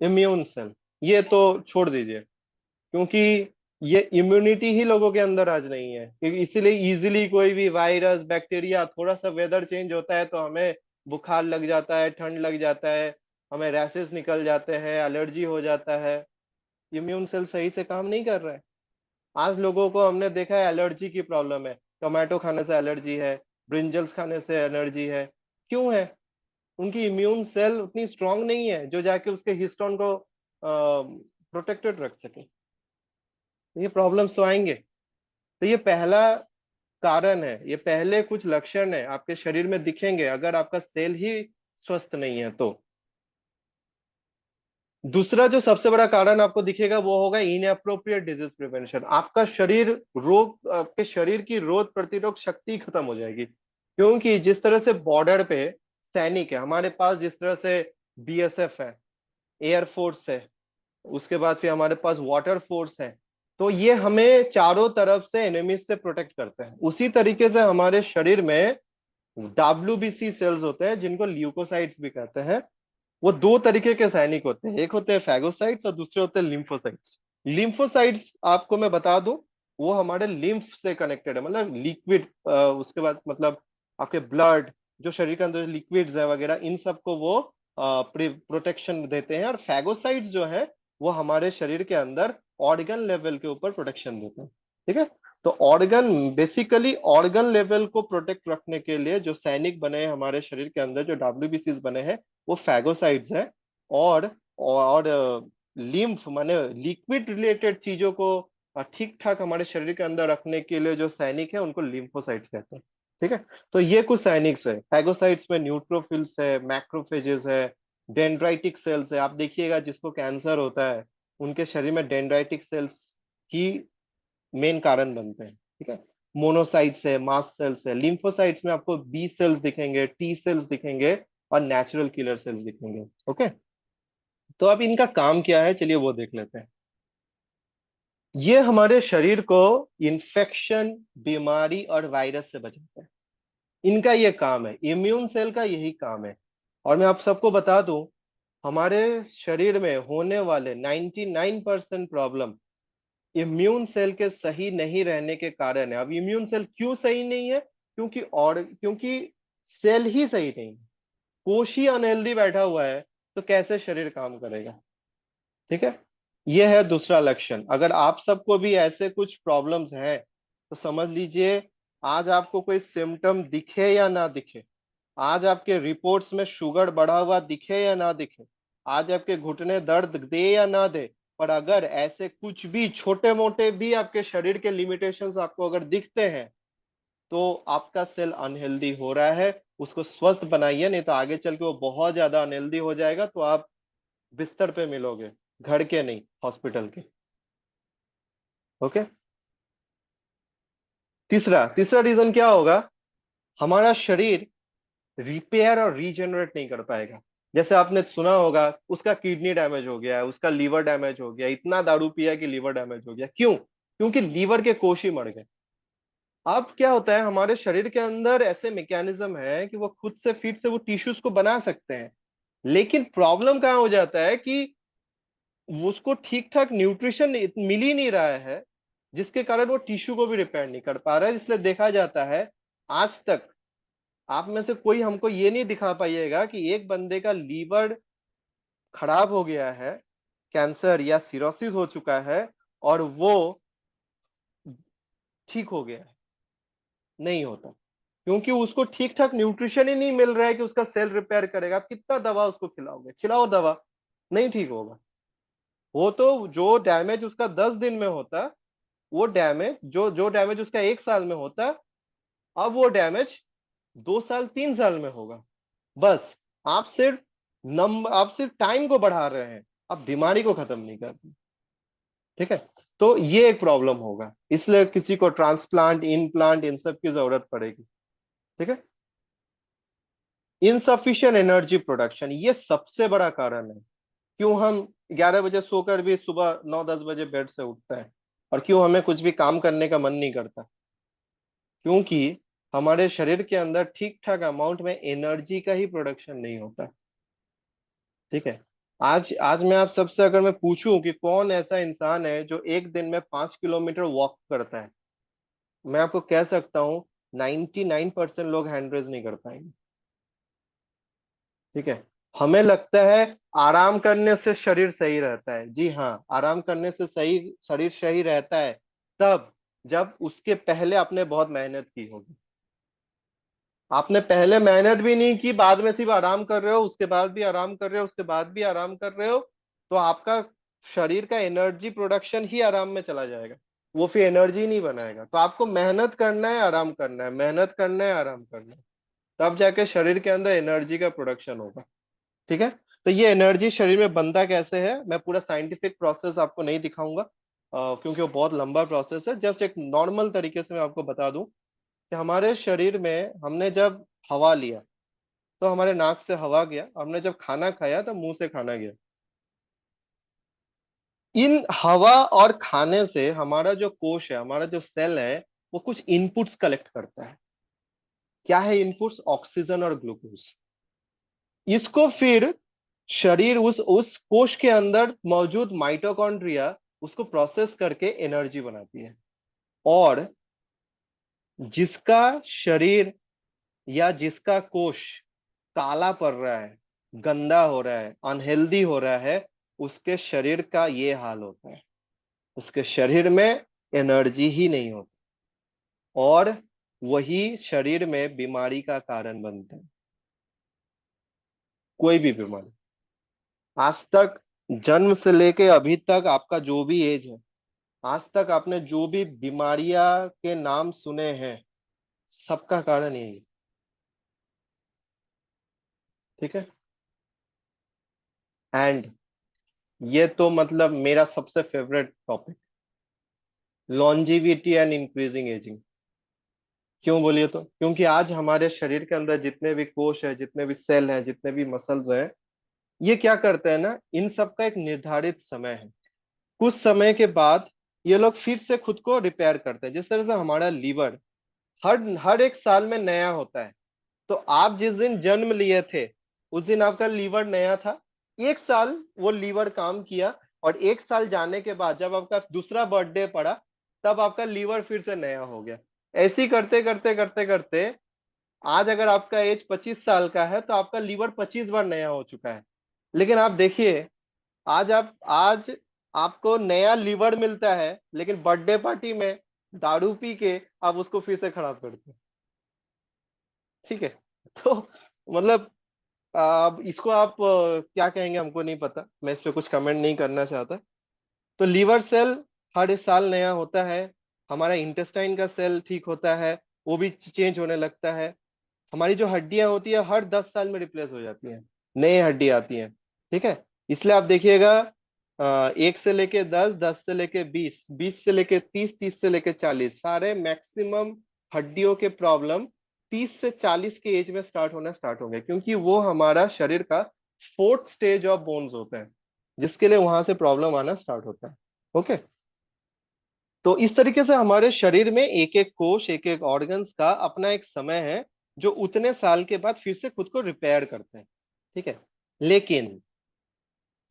इम्यून सेल, ये तो छोड़ दीजिए, क्योंकि ये इम्यूनिटी ही लोगों के अंदर आज नहीं है, क्योंकि इसीलिए इजीली कोई भी वायरस बैक्टीरिया, थोड़ा सा वेदर चेंज होता है तो हमें बुखार लग जाता है, ठंड लग जाता है, हमें रैशेस निकल जाते हैं, एलर्जी हो जाता है। इम्यून सेल सही से काम नहीं कर रहा है। आज लोगों को हमने देखा है एलर्जी की प्रॉब्लम है, टोमेटो खाने से एलर्जी है, ब्रिंजल्स खाने से एलर्जी है। क्यों है? उनकी इम्यून सेल उतनी स्ट्रांग नहीं है जो जाके उसके हिस्टोन को प्रोटेक्टेड रख सके। ये प्रॉब्लम्स तो आएंगे। तो ये पहला कारण है, ये पहले कुछ लक्षण है आपके शरीर में दिखेंगे अगर आपका सेल ही स्वस्थ नहीं है तो। दूसरा जो सबसे बड़ा कारण आपको दिखेगा वो होगा इनअप्रोप्रिएट डिजीज प्रिवेंशन। आपका शरीर रोग, आपके शरीर की रोग प्रतिरोधक शक्ति खत्म हो जाएगी, क्योंकि जिस तरह से बॉर्डर पे सैनिक है हमारे पास, जिस तरह से बीएसएफ है, एयरफोर्स है, उसके बाद फिर हमारे पास वाटर फोर्स है, तो ये हमें चारों तरफ से एनिमीज से प्रोटेक्ट करते हैं। उसी तरीके से हमारे शरीर में डब्ल्यूबीसी सेल्स होते हैं जिनको ल्यूकोसाइट्स भी कहते हैं। वो दो तरीके के सैनिक होते हैं, एक होते हैं फैगोसाइट्स और दूसरे होते हैं लिम्फोसाइट्स। लिम्फोसाइट्स आपको मैं बता दूं, वो हमारे लिम्फ से कनेक्टेड है, मतलब लिक्विड, उसके बाद मतलब आपके ब्लड, जो शरीर के अंदर लिक्विड्स है वगैरह, इन सबको वो प्रोटेक्शन देते हैं। और फैगोसाइट्स जो है वो हमारे शरीर के अंदर ऑर्गन लेवल के ऊपर प्रोटेक्शन देते हैं। ठीक है? तो ऑर्गन, बेसिकली ऑर्गन लेवल को प्रोटेक्ट रखने के लिए जो सैनिक बने हैं हमारे शरीर के अंदर, जो डब्ल्यूबीसीज बने हैं, वो फैगोसाइट्स है। और लिम्फ माने लिक्विड रिलेटेड चीजों को ठीक ठाक हमारे शरीर के अंदर रखने के लिए जो सैनिक है उनको लिम्फोसाइट्स कहते हैं। ठीक है? तो ये कुछ सैनिक्स है। फैगोसाइट्स में न्यूट्रोफिल्स है, मैक्रोफेजेस है, डेंड्राइटिक सेल्स है। आप देखिएगा जिसको कैंसर होता है उनके शरीर में डेंड्राइटिक सेल्स ही मेन कारण बनते हैं। ठीक है? मोनोसाइट्स है, मास्ट सेल्स है। लिम्फोसाइट्स में आपको बी सेल्स दिखेंगे, टी सेल्स दिखेंगे और नेचुरल किलर सेल्स दिखेंगे। ओके? तो अब इनका काम क्या है, चलिए वो देख लेते हैं। ये हमारे शरीर को इन्फेक्शन, बीमारी और वायरस से बचाते हैं। इनका ये काम है, इम्यून सेल का यही काम है। और मैं आप सबको बता दूं, हमारे शरीर में होने वाले 99% प्रॉब्लम इम्यून सेल के सही नहीं रहने के कारण है। अब इम्यून सेल क्यों सही नहीं है? क्योंकि सेल ही सही नहीं है, कोश ही अनहेल्दी बैठा हुआ है, तो कैसे शरीर काम करेगा? ठीक है? यह है दूसरा लक्षण। अगर आप सबको भी ऐसे कुछ प्रॉब्लम्स हैं तो समझ लीजिए, आज आपको कोई सिम्टम दिखे या ना दिखे, आज आपके रिपोर्ट्स में शुगर बढ़ा हुआ दिखे या ना दिखे, आज आपके घुटने दर्द दे या ना दे, पर अगर ऐसे कुछ भी छोटे मोटे भी आपके शरीर के लिमिटेशंस आपको अगर दिखते हैं, तो आपका सेल अनहेल्दी हो रहा है। उसको स्वस्थ बनाइए, नहीं तो आगे चल के वो बहुत ज्यादा अनहेल्दी हो जाएगा, तो आप बिस्तर पे मिलोगे, घर के नहीं, हॉस्पिटल के। ओके? तीसरा तीसरा रीजन क्या होगा? हमारा शरीर रिपेयर और रीजनरेट नहीं कर पाएगा। जैसे आपने सुना होगा, उसका किडनी डैमेज हो गया है, उसका लीवर डैमेज हो गया, इतना दारू पिया कि लीवर डैमेज हो गया। क्यों? क्योंकि लीवर के कोश ही मर गए। अब क्या होता है, हमारे शरीर के अंदर ऐसे मैकेनिज्म है कि वो खुद से फिट से वो टिश्यूज को बना सकते हैं, लेकिन प्रॉब्लम कहाँ हो जाता है कि उसको ठीक ठाक न्यूट्रिशन मिल ही नहीं रहा है, जिसके कारण वो टिश्यू को भी रिपेयर नहीं कर पा रहा है। इसलिए देखा जाता है, आज तक आप में से कोई हमको ये नहीं दिखा पाइएगा कि एक बंदे का लीवर खराब हो गया है, कैंसर या सिरोसिस हो चुका है, और वो ठीक हो गया है। नहीं होता, क्योंकि उसको ठीक ठाक न्यूट्रिशन ही नहीं मिल रहा है कि उसका सेल रिपेयर करेगा। आप कितना दवा उसको खिलाओगे, खिलाओ दवा, नहीं ठीक होगा। वो तो जो डैमेज उसका 10 दिन में होता, वो डैमेज जो जो डैमेज उसका 1 साल में होता, अब वो डैमेज 2 साल 3 साल में होगा। बस आप सिर्फ टाइम को बढ़ा रहे हैं, आप बीमारी को खत्म नहीं कर रहे। ठीक है। तो ये एक प्रॉब्लम होगा, इसलिए किसी को ट्रांसप्लांट, इनप्लांट, इन सब की जरूरत पड़ेगी। ठीक है। इनसफिशिएंट एनर्जी प्रोडक्शन, ये सबसे बड़ा कारण है क्यों हम 11 बजे सोकर भी सुबह 9-10 बजे बेड से उठते हैं, और क्यों हमें कुछ भी काम करने का मन नहीं करता। क्योंकि हमारे शरीर के अंदर ठीक ठाक अमाउंट में एनर्जी का ही प्रोडक्शन नहीं होता। ठीक है। आज आज मैं आप सबसे अगर मैं पूछूं कि कौन ऐसा इंसान है जो एक दिन में 5 किलोमीटर वॉक करता है, मैं आपको कह सकता हूँ 99% लोग हैंड रेज नहीं कर पाएंगे। ठीक है। हमें लगता है आराम करने से शरीर सही रहता है। जी हाँ, आराम करने से सही शरीर सही रहता है तब जब उसके पहले आपने बहुत मेहनत की होगी। आपने पहले मेहनत भी नहीं की, बाद में सिर्फ आराम कर रहे हो, उसके बाद भी आराम कर रहे हो, उसके बाद भी आराम कर रहे हो, तो आपका शरीर का एनर्जी प्रोडक्शन ही आराम में चला जाएगा, वो फिर एनर्जी नहीं बनाएगा। तो आपको मेहनत करना है, आराम करना है, मेहनत करना है, आराम करना है, तब जाके शरीर के अंदर एनर्जी का प्रोडक्शन होगा। ठीक है। तो ये एनर्जी शरीर में बनता कैसे है, मैं पूरा साइंटिफिक प्रोसेस आपको नहीं दिखाऊंगा, क्योंकि वो बहुत लंबा प्रोसेस है। जस्ट एक नॉर्मल तरीके से मैं आपको बता दूं कि हमारे शरीर में हमने जब हवा लिया तो हमारे नाक से हवा गया, हमने जब खाना खाया तो मुंह से खाना गया। इन हवा और खाने से हमारा जो कोश है, हमारा जो सेल है, वो कुछ इनपुट्स कलेक्ट करता है। क्या है इनपुट्स? ऑक्सीजन और ग्लूकोज। इसको फिर शरीर उस कोश के अंदर मौजूद माइटोकॉन्ड्रिया उसको प्रोसेस करके एनर्जी बनाती है। और जिसका शरीर या जिसका कोश काला पड़ रहा है, गंदा हो रहा है, अनहेल्दी हो रहा है, उसके शरीर का ये हाल होता है। उसके शरीर में एनर्जी ही नहीं होती, और वही शरीर में बीमारी का कारण बनता है। कोई भी बीमारी, आज तक जन्म से लेके अभी तक आपका जो भी एज है, आज तक आपने जो भी बीमारियां के नाम सुने हैं, सबका कारण यही है। ठीक है। एंड ये तो मतलब मेरा सबसे favourite topic, longevity and increasing ageing. क्यों बोलिए तो? क्योंकि आज हमारे शरीर के अंदर जितने भी कोश है, जितने भी सेल हैं, जितने भी मसल्स हैं, ये क्या करते हैं ना, इन सब का एक निर्धारित समय है। कुछ समय के बाद ये लोग फिर से खुद को रिपेयर करते हैं। जिस तरह से हमारा लीवर हर हर एक साल में नया होता है, तो आप जिस दिन जन्म लिए थे उस दिन आपका लीवर नया था, 1 साल वो लीवर काम किया, और 1 साल जाने के बाद जब आपका दूसरा बर्थडे पड़ा, तब आपका लीवर फिर से नया हो गया। ऐसे ही करते करते करते करते आज अगर आपका एज 25 साल का है तो आपका लीवर 25 बार नया हो चुका है। लेकिन आप देखिए, आज आपको नया लीवर मिलता है, लेकिन बर्थडे पार्टी में दारू पी के आप उसको फिर से खराब करते हैं। ठीक है। तो मतलब अब इसको आप क्या कहेंगे हमको नहीं पता, मैं इस पे कुछ कमेंट नहीं करना चाहता। तो लीवर सेल हर इस साल नया होता है। हमारा इंटेस्टाइन का सेल ठीक होता है, वो भी चेंज होने लगता है। हमारी जो हड्डियां होती है हर 10 साल में रिप्लेस हो जाती हैं, नई हड्डी आती हैं। ठीक है। इसलिए आप देखिएगा, 1 से लेके 10, 10 से लेके 20, 20 से लेके 30, 30 से लेके 40, सारे मैक्सिमम हड्डियों के प्रॉब्लम 30 से 40 के एज में स्टार्ट होना स्टार्ट हो गए, क्योंकि वो हमारा शरीर का फोर्थ स्टेज ऑफ बोन्स होता है, जिसके लिए वहां से प्रॉब्लम आना स्टार्ट होता है। ओके। तो इस तरीके से हमारे शरीर में एक एक कोश, एक एक ऑर्गन्स का अपना एक समय है, जो उतने साल के बाद फिर से खुद को रिपेयर करते हैं। ठीक है। लेकिन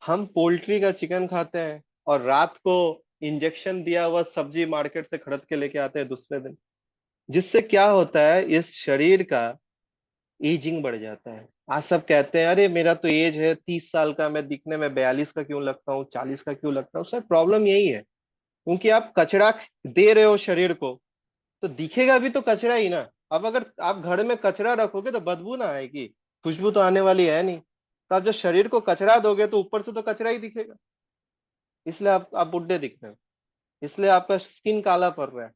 हम पोल्ट्री का चिकन खाते हैं, और रात को इंजेक्शन दिया हुआ सब्जी मार्केट से खरीद के लेके आते हैं दूसरे दिन, जिससे क्या होता है, इस शरीर का एजिंग बढ़ जाता है। आज सब कहते हैं अरे मेरा तो एज है 30 साल का, मैं दिखने में 42 का क्यों लगता हूँ, 40 का क्यों लगता हूँ। सर प्रॉब्लम यही है, क्योंकि आप कचरा दे रहे हो शरीर को, तो दिखेगा भी तो कचरा ही ना। अब अगर आप घर में कचरा रखोगे तो बदबू ना आएगी, खुशबू तो आने वाली है नहीं। तो आप जब शरीर को कचरा दोगे तो ऊपर से तो कचरा ही दिखेगा। इसलिए आप बुढ़े दिख रहे हो, इसलिए आपका स्किन काला पड़ रहा है,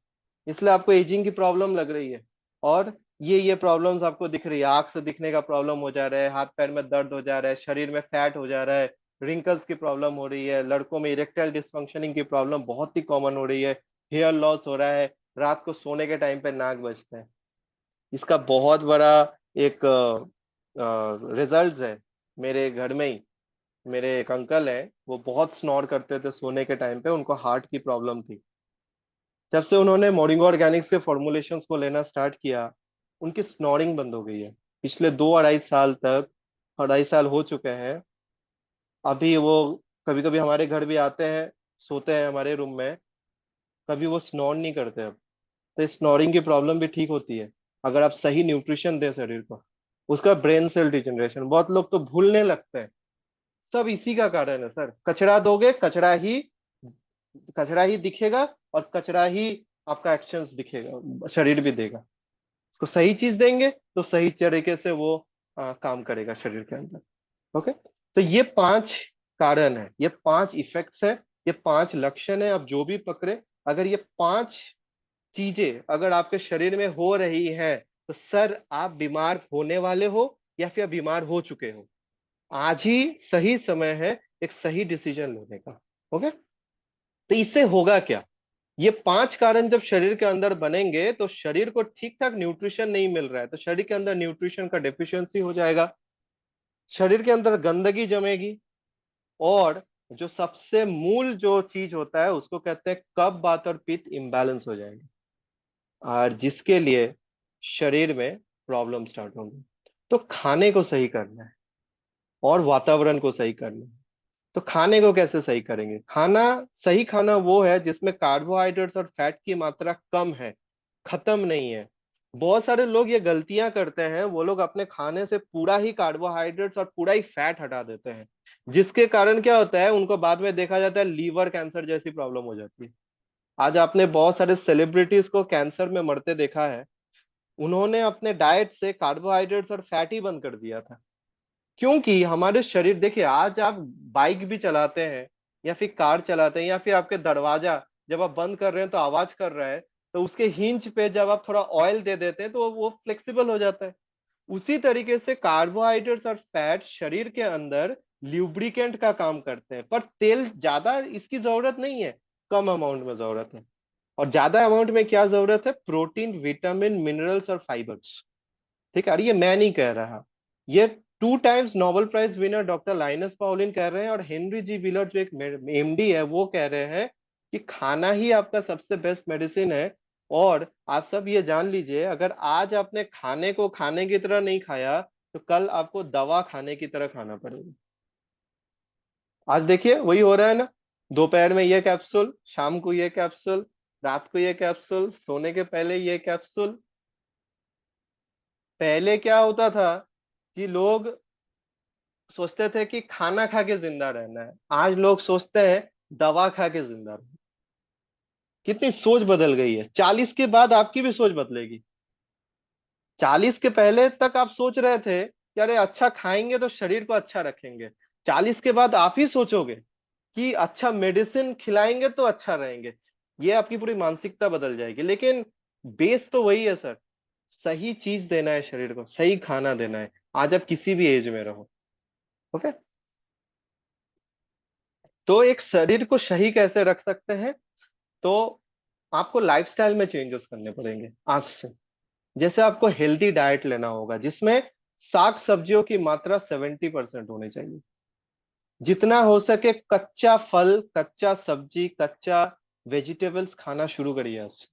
इसलिए आपको एजिंग की प्रॉब्लम लग रही है। और ये प्रॉब्लम्स आपको दिख रही है, आंख से दिखने का प्रॉब्लम हो जा रहा है, हाथ पैर में दर्द हो जा रहा है, शरीर में फैट हो जा रहा है, रिंकल्स की प्रॉब्लम हो रही है, लड़कों में इरेक्टाइल डिसफंक्शनिंग की प्रॉब्लम बहुत ही कॉमन हो रही है, हेयर लॉस हो रहा है, रात को सोने के टाइम पे नाक बजता है। इसका बहुत बड़ा एक रिजल्ट है। मेरे घर में ही मेरे एक अंकल है, वो बहुत स्नोर करते थे सोने के टाइम पे, उनको हार्ट की प्रॉब्लम थी। जब से उन्होंने मोरिंगा ऑर्गेनिक्स के फॉर्मुलेशंस को लेना स्टार्ट किया, उनकी स्नोरिंग बंद हो गई है। पिछले 2 अढ़ाई साल तक, 2.5 साल हो चुके हैं, अभी वो कभी कभी हमारे घर भी आते हैं, सोते हैं हमारे रूम में, कभी वो स्नोर नहीं करते अब। तो स्नोरिंग की प्रॉब्लम भी ठीक होती है अगर आप सही न्यूट्रिशन दें शरीर को। उसका ब्रेन सेल डिजनरेशन, बहुत लोग तो भूलने लगते हैं, सब इसी का कारण है सर। कचरा दोगे, कचरा ही दिखेगा, और कचरा ही आपका एक्शंस दिखेगा, शरीर भी देगा। तो सही चीज देंगे तो सही तरीके से वो काम करेगा शरीर के अंदर। ओके, तो ये 5 कारण है, ये 5 इफेक्ट्स है, ये 5 लक्षण है, आप जो भी पकड़े, अगर ये 5 चीजें अगर आपके शरीर में हो रही है, तो सर आप बीमार होने वाले हो या फिर बीमार हो चुके हो। आज ही सही समय है एक सही डिसीजन लेने का। ओके, तो इससे होगा क्या? ये 5 कारण जब शरीर के अंदर बनेंगे, तो शरीर को ठीक ठाक न्यूट्रिशन नहीं मिल रहा है, तो शरीर के अंदर न्यूट्रिशन का डेफिशिएंसी हो जाएगा, शरीर के अंदर गंदगी जमेगी, और जो सबसे मूल जो चीज होता है उसको कहते हैं कफ वात और पित्त इम्बैलेंस हो जाएंगे, और जिसके लिए शरीर में प्रॉब्लम स्टार्ट होंगी। तो खाने को सही करना है और वातावरण को सही करना है। तो खाने को कैसे सही करेंगे? खाना, सही खाना वो है जिसमें कार्बोहाइड्रेट्स और फैट की मात्रा कम है, खत्म नहीं है। बहुत सारे लोग ये गलतियां करते हैं, वो लोग अपने खाने से पूरा ही कार्बोहाइड्रेट्स और पूरा ही फैट हटा देते हैं, जिसके कारण क्या होता है, उनको बाद में देखा जाता है लीवर कैंसर जैसी प्रॉब्लम हो जाती है। आज आपने बहुत सारे सेलिब्रिटीज को कैंसर में मरते देखा है, उन्होंने अपने डाइट से कार्बोहाइड्रेट्स और फैट ही बंद कर दिया था। क्योंकि हमारे शरीर, देखिए आज आप बाइक भी चलाते हैं या फिर कार चलाते हैं, या फिर आपके दरवाजा जब आप बंद कर रहे हैं तो आवाज कर रहा है, तो उसके हिंज पे जब आप थोड़ा ऑयल दे देते हैं तो वो फ्लेक्सिबल हो जाता है। उसी तरीके से कार्बोहाइड्रेट्स और फैट शरीर के अंदर ल्यूब्रिकेंट का काम करते हैं, पर तेल ज्यादा इसकी जरूरत नहीं है, कम अमाउंट में जरूरत है। और ज्यादा अमाउंट में क्या जरूरत है? प्रोटीन, विटामिन, मिनरल्स और फाइबर्स। ठीक है, और ये मैं नहीं कह रहा, ये 2 times Nobel prize winner doctor Linus Pauling कह रहे हैं, और हेनरी जी व्हीलर जो एक एमडी है वो कह रहे हैं कि खाना ही आपका सबसे बेस्ट मेडिसिन है। और आप सब ये जान लीजिए, अगर आज आपने खाने को खाने की तरह नहीं खाया, तो कल आपको दवा खाने की तरह खाना पड़ेगा। आज देखिए वही हो रहा है ना, दोपहर में ये कैप्सूल, शाम को ये कैप्सूल, रात को ये कैप्सूल, सोने के पहले ये कैप्सूल। पहले क्या होता था कि लोग सोचते थे कि खाना खा के जिंदा रहना है, आज लोग सोचते हैं दवा खा के जिंदा रहना। कितनी सोच बदल गई है। 40 के बाद आपकी भी सोच बदलेगी। 40 के पहले तक आप सोच रहे थे कि अरे अच्छा खाएंगे तो शरीर को अच्छा रखेंगे, 40 के बाद आप ही सोचोगे कि अच्छा मेडिसिन खिलाएंगे तो अच्छा रहेंगे। ये आपकी पूरी मानसिकता बदल जाएगी, लेकिन बेस तो वही है सर। सही चीज देना है शरीर को, सही खाना देना है, आज आप किसी भी एज में रहो। ओके, तो एक शरीर को सही कैसे रख सकते हैं? तो आपको लाइफस्टाइल में चेंजेस करने पड़ेंगे आज से। जैसे आपको हेल्दी डाइट लेना होगा, जिसमें साग सब्जियों की मात्रा 70% होनी चाहिए। जितना हो सके कच्चा फल, कच्चा सब्जी, कच्चा वेजिटेबल्स खाना शुरू करिए आज से।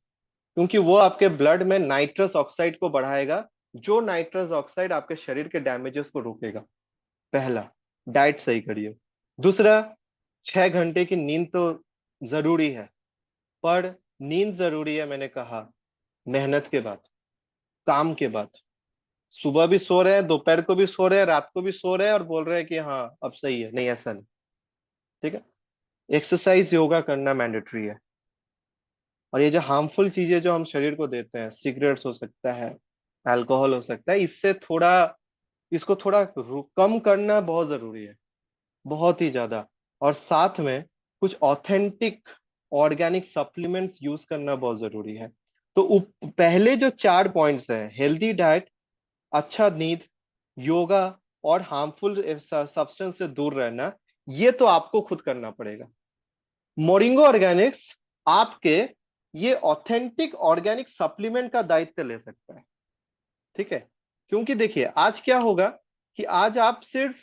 क्योंकि वो आपके ब्लड में नाइट्रस ऑक्साइड को बढ़ाएगा, जो नाइट्रस ऑक्साइड आपके शरीर के डैमेजेस को रोकेगा। पहला, डाइट सही करिए। दूसरा, 6 घंटे की नींद तो जरूरी है, पर नींद जरूरी है मैंने कहा मेहनत के बाद, काम के बाद। सुबह भी सो रहे हैं, दोपहर को भी सो रहे हैं, रात को भी सो रहे हैं, और बोल रहे हैं कि हाँ अब सही है, नहीं ऐसा नहीं। ठीक है, एक्सरसाइज, योगा करना मैंडेटरी है। और ये जो हार्मफुल चीजें जो हम शरीर को देते हैं, सिगरेट्स हो सकता है, अल्कोहल हो सकता है, इससे थोड़ा, इसको थोड़ा कम करना बहुत जरूरी है, बहुत ही ज्यादा। और साथ में कुछ ऑथेंटिक ऑर्गेनिक सप्लीमेंट्स यूज करना बहुत जरूरी है। तो पहले जो 4 पॉइंट्स हैं, हेल्दी डाइट, अच्छा नींद, योगा और हार्मफुल सब्सटेंस से दूर रहना, ये तो आपको खुद करना पड़ेगा। मोरिंगो ऑर्गेनिक्स आपके ये ऑथेंटिक ऑर्गेनिक सप्लीमेंट का दायित्व ले सकता है। ठीक है, क्योंकि देखिए आज क्या होगा कि आज आप सिर्फ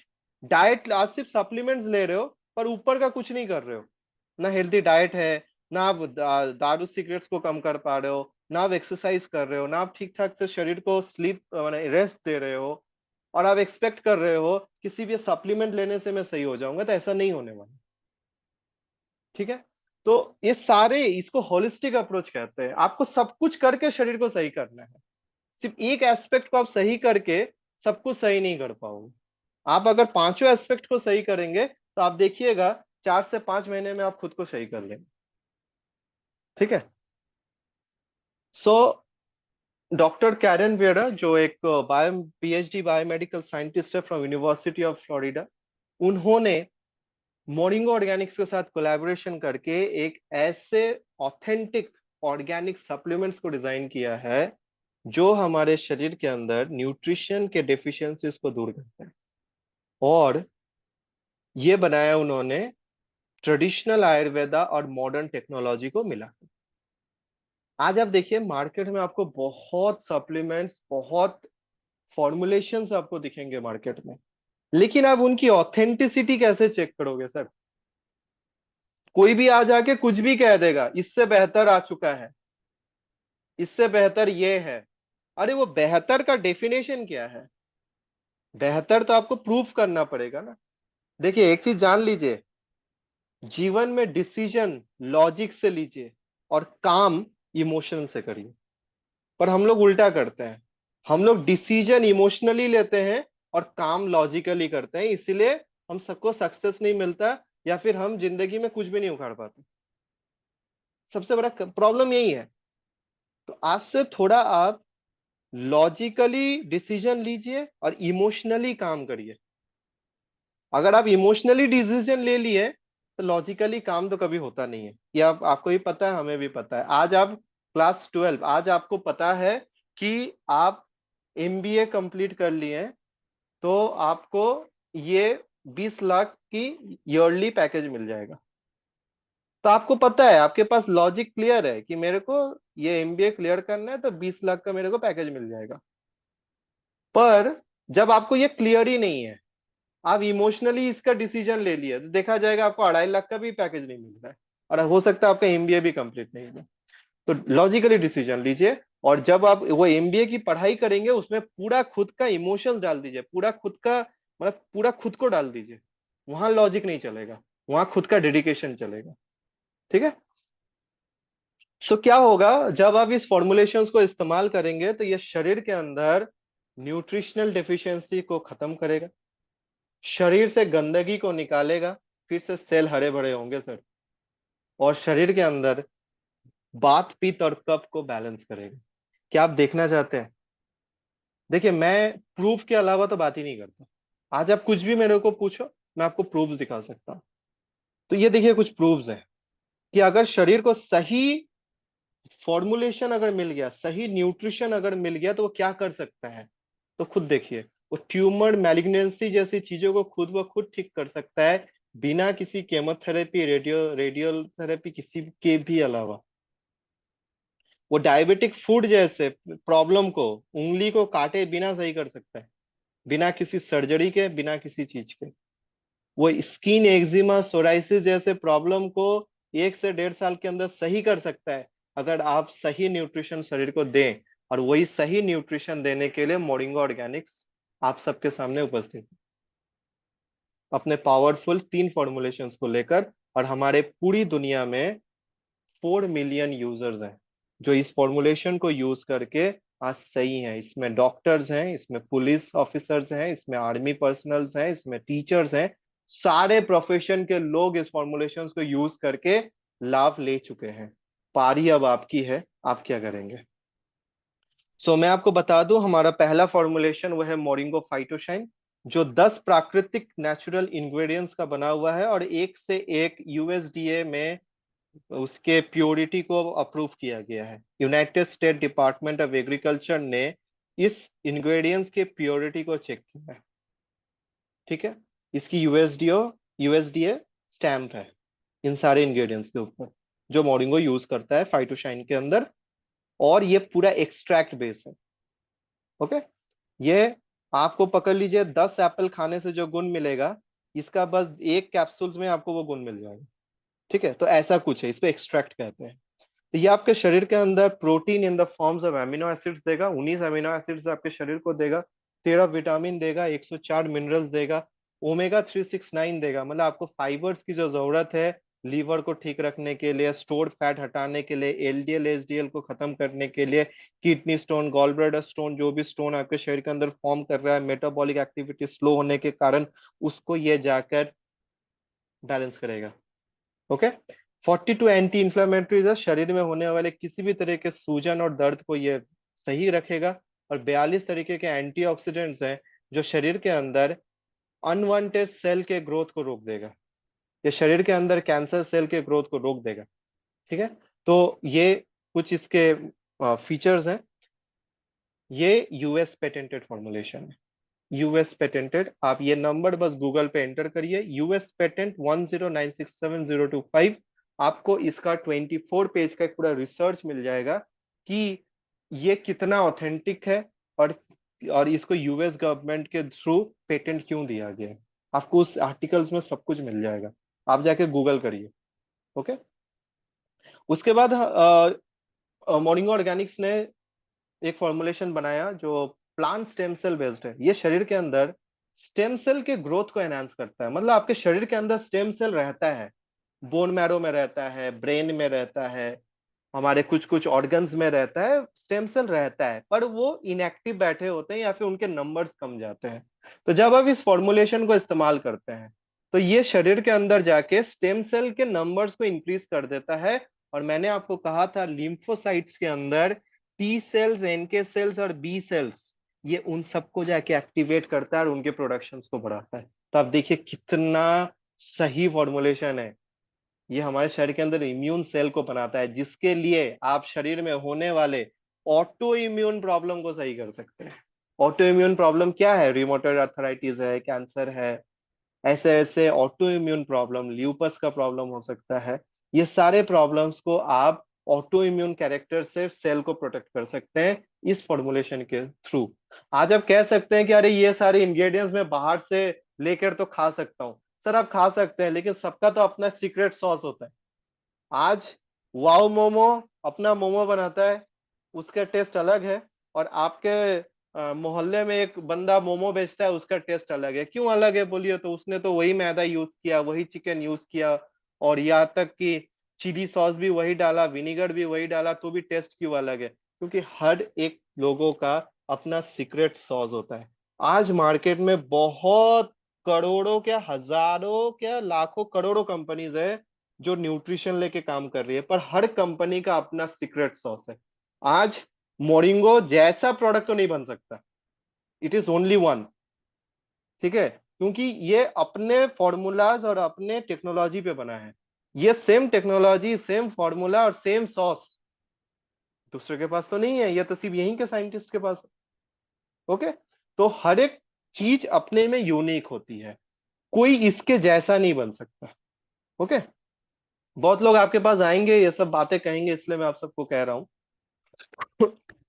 डाइट, आज सिर्फ सप्लीमेंट्स ले रहे हो पर ऊपर का कुछ नहीं कर रहे हो। ना हेल्दी डाइट है, ना आप दारू सिगरेट्स को कम कर पा रहे हो, ना आप एक्सरसाइज कर रहे हो, ना आप ठीक ठाक से शरीर को स्लीप माने रेस्ट दे रहे हो, और आप एक्सपेक्ट कर रहे हो किसी भी सप्लीमेंट लेने से मैं सही हो जाऊंगा, तो ऐसा नहीं होने वाला। ठीक है, तो ये सारे, इसको होलिस्टिक अप्रोच कहते हैं। आपको सब कुछ करके शरीर को सही करना है। सिर्फ एक एस्पेक्ट को आप सही करके सब कुछ सही नहीं कर पाओगे। आप अगर पांचों एस्पेक्ट को सही करेंगे तो आप देखिएगा 4 से 5 महीने में आप खुद को सही कर लेंगे। ठीक है, सो डॉक्टर कैरन वेरा, जो एक बायो पीएचडी बायोमेडिकल साइंटिस्ट है फ्रॉम यूनिवर्सिटी ऑफ फ्लोरिडा, उन्होंने मोरिंगो ऑर्गेनिक्स के साथ कोलैबोरेशन करके एक ऐसे ऑथेंटिक ऑर्गेनिक सप्लीमेंट्स को डिजाइन किया है जो हमारे शरीर के अंदर न्यूट्रिशन के डेफिशिएंसीज को दूर करता है। और ये बनाया उन्होंने ट्रेडिशनल आयुर्वेदा और मॉडर्न टेक्नोलॉजी को मिला। आज आप देखिए मार्केट में आपको बहुत सप्लीमेंट्स, बहुत फॉर्मुलेशंस आपको दिखेंगे मार्केट में, लेकिन आप उनकी ऑथेंटिसिटी कैसे चेक करोगे सर? कोई भी आ जाके कुछ भी कह देगा, इससे बेहतर आ चुका है, इससे बेहतर ये है। अरे वो बेहतर का डेफिनेशन क्या है? बेहतर तो आपको प्रूफ करना पड़ेगा ना। देखिए एक चीज जान लीजिए, जीवन में डिसीजन लॉजिक से लीजिए और काम इमोशन से करिए। पर हम लोग उल्टा करते हैं, हम लोग डिसीजन इमोशनली लेते हैं और काम लॉजिकली करते हैं, इसीलिए हम सबको सक्सेस नहीं मिलता, या फिर हम जिंदगी में कुछ भी नहीं उखाड़ पाते। सबसे बड़ा प्रॉब्लम यही है। तो आज से थोड़ा आप लॉजिकली डिसीजन लीजिए और इमोशनली काम करिए। अगर आप इमोशनली डिसीजन ले लिए तो लॉजिकली काम तो कभी होता नहीं है। ये आपको ही पता है, हमें भी पता है। आज आप क्लास 12, आज आपको पता है कि आप एमबीए कंप्लीट कर लिए हैं, तो आपको ये 20 लाख की ईयरली पैकेज मिल जाएगा। तो आपको पता है, आपके पास लॉजिक क्लियर है कि मेरे को ये एमबीए क्लियर करना है तो 20 लाख का मेरे को पैकेज मिल जाएगा। पर जब आपको ये क्लियर ही नहीं है, आप इमोशनली इसका डिसीजन ले लिया, तो देखा जाएगा आपको 2.5 लाख का भी पैकेज नहीं मिल रहा है, और हो सकता है आपका एमबीए भी कंप्लीट नहीं हो। तो लॉजिकली डिसीजन लीजिए, और जब आप वो एमबीए की पढ़ाई करेंगे उसमें पूरा खुद का इमोशंस डाल दीजिए, पूरा खुद का मतलब पूरा खुद को डाल दीजिए। वहां लॉजिक नहीं चलेगा, वहां खुद का डेडिकेशन चलेगा। ठीक है, सो क्या होगा जब आप इस फॉर्मुलेशंस को इस्तेमाल करेंगे, तो ये शरीर के अंदर न्यूट्रिशनल डेफिशिएंसी को खत्म करेगा, शरीर से गंदगी को निकालेगा, फिर से सेल हरे भरे होंगे सर, और शरीर के अंदर बात पित्त और कफ को बैलेंस करेगा। क्या आप देखना चाहते हैं? देखिए मैं प्रूफ के अलावा तो बात ही नहीं करता। आज आप कुछ भी मेरे को पूछो, मैं आपको प्रूफ्स दिखा सकता हूं। तो ये देखिए कुछ प्रूफ्स हैं कि अगर शरीर को सही फॉर्मुलेशन अगर मिल गया, सही न्यूट्रिशन अगर मिल गया, तो वो क्या कर सकता है। तो खुद देखिए, वो ट्यूमर, मैलिग्नेंसी जैसी चीजों को खुद ब खुद ठीक कर सकता है, बिना किसी केमोथेरेपी, रेडियल थेरेपी, किसी के भी अलावा। वो डायबिटिक फूड जैसे प्रॉब्लम को, उंगली को काटे बिना सही कर सकता है, बिना किसी सर्जरी के, बिना किसी चीज के। वो स्किन एक्जिमा, सोराइसिस जैसे प्रॉब्लम को 1 से 1.5 साल के अंदर सही कर सकता है, अगर आप सही न्यूट्रिशन शरीर को दें। और वही सही न्यूट्रिशन देने के लिए मोरिंगा ऑर्गेनिक्स आप सबके सामने उपस्थित है, अपने पावरफुल 3 फॉर्मुलेशंस को लेकर। और हमारे पूरी दुनिया में 4 मिलियन यूजर्स हैं जो इस फॉर्मुलेशन को यूज करके आज सही हैं। इसमें डॉक्टर्स हैं, इसमें पुलिस ऑफिसर्स हैं, इसमें आर्मी पर्सनल्स हैं, इसमें टीचर्स हैं। सारे प्रोफेशन के लोग इस फॉर्मुलेशंस को यूज करके लाभ ले चुके हैं। पारी अब आपकी है, आप क्या करेंगे? मैं आपको बता दूं, हमारा पहला फॉर्मुलेशन वो है मोरिंगो फाइटोशाइन। जो 10 प्राकृतिक नेचुरल इंग्रेडिएंट्स का बना हुआ है, और एक से एक यूएसडीए में उसके प्योरिटी को अप्रूव किया गया है। United state department of agriculture ने इस इंग्रेडिएंट्स के प्योरिटी को चेक किया है। ठीक है, इसकी यूएसडीए स्टैंप है इन सारे इंग्रेडिएंट्स के ऊपर जो मोरिंगो यूज करता है फाइटोशाइन के अंदर, और ये पूरा एक्सट्रैक्ट बेस है। ओके, ये आपको पकड़ लीजिए, 10 एप्पल खाने से जो गुण मिलेगा, इसका बस एक कैप्सूल्स में आपको वो गुण मिल जाएगा। ठीक है, तो ऐसा कुछ है, इसको एक्सट्रैक्ट कहते हैं। तो ये आपके शरीर के अंदर protein in the forms of amino acids देगा, 19 अमीनो एसिड्स आपके शरीर को देगा, 13 विटामिन देगा, 104 मिनरल्स देगा, ओमेगा 369 देगा, मतलब आपको फाइबर्स की जो जरूरत है लीवर को ठीक रखने के लिए, स्टोर्ड फैट हटाने के लिए, एलडीएल एचडीएल को खत्म करने के लिए, kidney stone, gall bladder stone, जो भी स्टोन आपके शरीर के अंदर फॉर्म कर रहा है मेटाबॉलिक एक्टिविटी स्लो होने के कारण, उसको ये जाकर बैलेंस करेगा। ओके, 42 एंटी इंफ्लेमेटरीज है, शरीर में होने वाले किसी भी तरह के सूजन और दर्द को ये सही रखेगा। और 42 तरीके के एंटीऑक्सीडेंट्स हैं जो शरीर के अंदर अनवांटेड सेल के ग्रोथ को रोक देगा, ये शरीर के अंदर कैंसर सेल के ग्रोथ को रोक देगा। ठीक है, तो ये कुछ इसके फीचर्स हैं। ये यूएस पेटेंटेड फॉर्मुलेशन है, यूएस पेटेंटेड। आप ये नंबर बस गूगल पे एंटर करिए, यूएस पेटेंट 10967025। आपको इसका 24 पेज का एक पूरा रिसर्च मिल जाएगा कि ये कितना ऑथेंटिक है, और इसको यूएस गवर्नमेंट के थ्रू पेटेंट क्यों दिया गया है। आपको उस आर्टिकल्स में सब कुछ मिल जाएगा, आप जाके गूगल करिए। ओके, उसके बाद मोरिंगा ऑर्गेनिक्स ने एक फॉर्मुलेशन बनाया जो प्लांट स्टेम सेल बेस्ड है। ये शरीर के अंदर स्टेम सेल के ग्रोथ को एनहांस करता है, मतलब आपके शरीर के अंदर स्टेम सेल रहता है, बोन मैरो में रहता है, ब्रेन में रहता है, हमारे कुछ कुछ ऑर्गन्स में रहता है, स्टेम सेल रहता है, पर वो इनएक्टिव बैठे होते हैं या फिर उनके नंबर्स कम जाते हैं। तो जब आप इस फॉर्मुलेशन को इस्तेमाल करते हैं तो ये शरीर के अंदर जाके स्टेम सेल के नंबर्स को इंक्रीज कर देता है। और मैंने आपको कहा था लिम्फोसाइट्स के अंदर टी सेल्स, एनके सेल्स और बी सेल्स, ये उन सबको जाके एक्टिवेट करता है और उनके प्रोडक्शन को बढ़ाता है। तो आप देखिए कितना सही फॉर्मुलेशन है। ये हमारे शरीर के अंदर इम्यून सेल को बनाता है, जिसके लिए आप शरीर में होने वाले ऑटो इम्यून प्रॉब्लम को सही कर सकते हैं। ऑटो इम्यून प्रॉब्लम क्या है? रिमोटॉइड अर्थराइटिस है, कैंसर है, ऐसे ऐसे ऑटो इम्यून प्रॉब्लम, ल्यूपस का प्रॉब्लम हो सकता है। ये सारे प्रॉब्लम्स को आप ऑटो इम्यून कैरेक्टर से सेल को प्रोटेक्ट कर सकते हैं इस फॉर्मुलेशन के थ्रू। आज आप कह सकते हैं कि अरे ये सारे इंग्रेडिएंट्स मैं बाहर से लेकर तो खा सकता हूँ। सर आप खा सकते हैं, लेकिन सबका तो अपना सीक्रेट सॉस होता है। आज वाओ मोमो अपना मोमो बनाता है, उसका टेस्ट अलग है, और आपके मोहल्ले में एक बंदा मोमो बेचता है, उसका टेस्ट अलग है। क्यों अलग है बोलिए? तो उसने तो वही मैदा यूज किया, वही चिकन यूज किया, और यहाँ तक कि चिली सॉस भी वही डाला, विनीगर भी वही डाला, तो भी टेस्ट क्यों अलग है? क्योंकि हर एक लोगों का अपना सीक्रेट सॉस होता है। आज मार्केट में बहुत करोड़ों, क्या हजारों, क्या लाखों करोड़ों कंपनीज है जो न्यूट्रिशन लेके काम कर रही है, पर हर कंपनी का अपना सीक्रेट सॉस है। आज मोरिंगो जैसा प्रोडक्ट तो नहीं बन सकता, इट इज ओनली वन। ठीक है, क्योंकि ये अपने फॉर्मूलाज और अपने टेक्नोलॉजी पे बना है। ये सेम टेक्नोलॉजी, सेम फॉर्मूला और सेम सॉस दूसरे के पास तो नहीं है, ये तो सिर्फ यहीं के साइंटिस्ट के पास है। ओके, तो हर एक चीज अपने में यूनिक होती है, कोई इसके जैसा नहीं बन सकता। ओके, बहुत लोग आपके पास आएंगे, ये सब बातें कहेंगे, इसलिए मैं आप सबको कह रहा हूँ।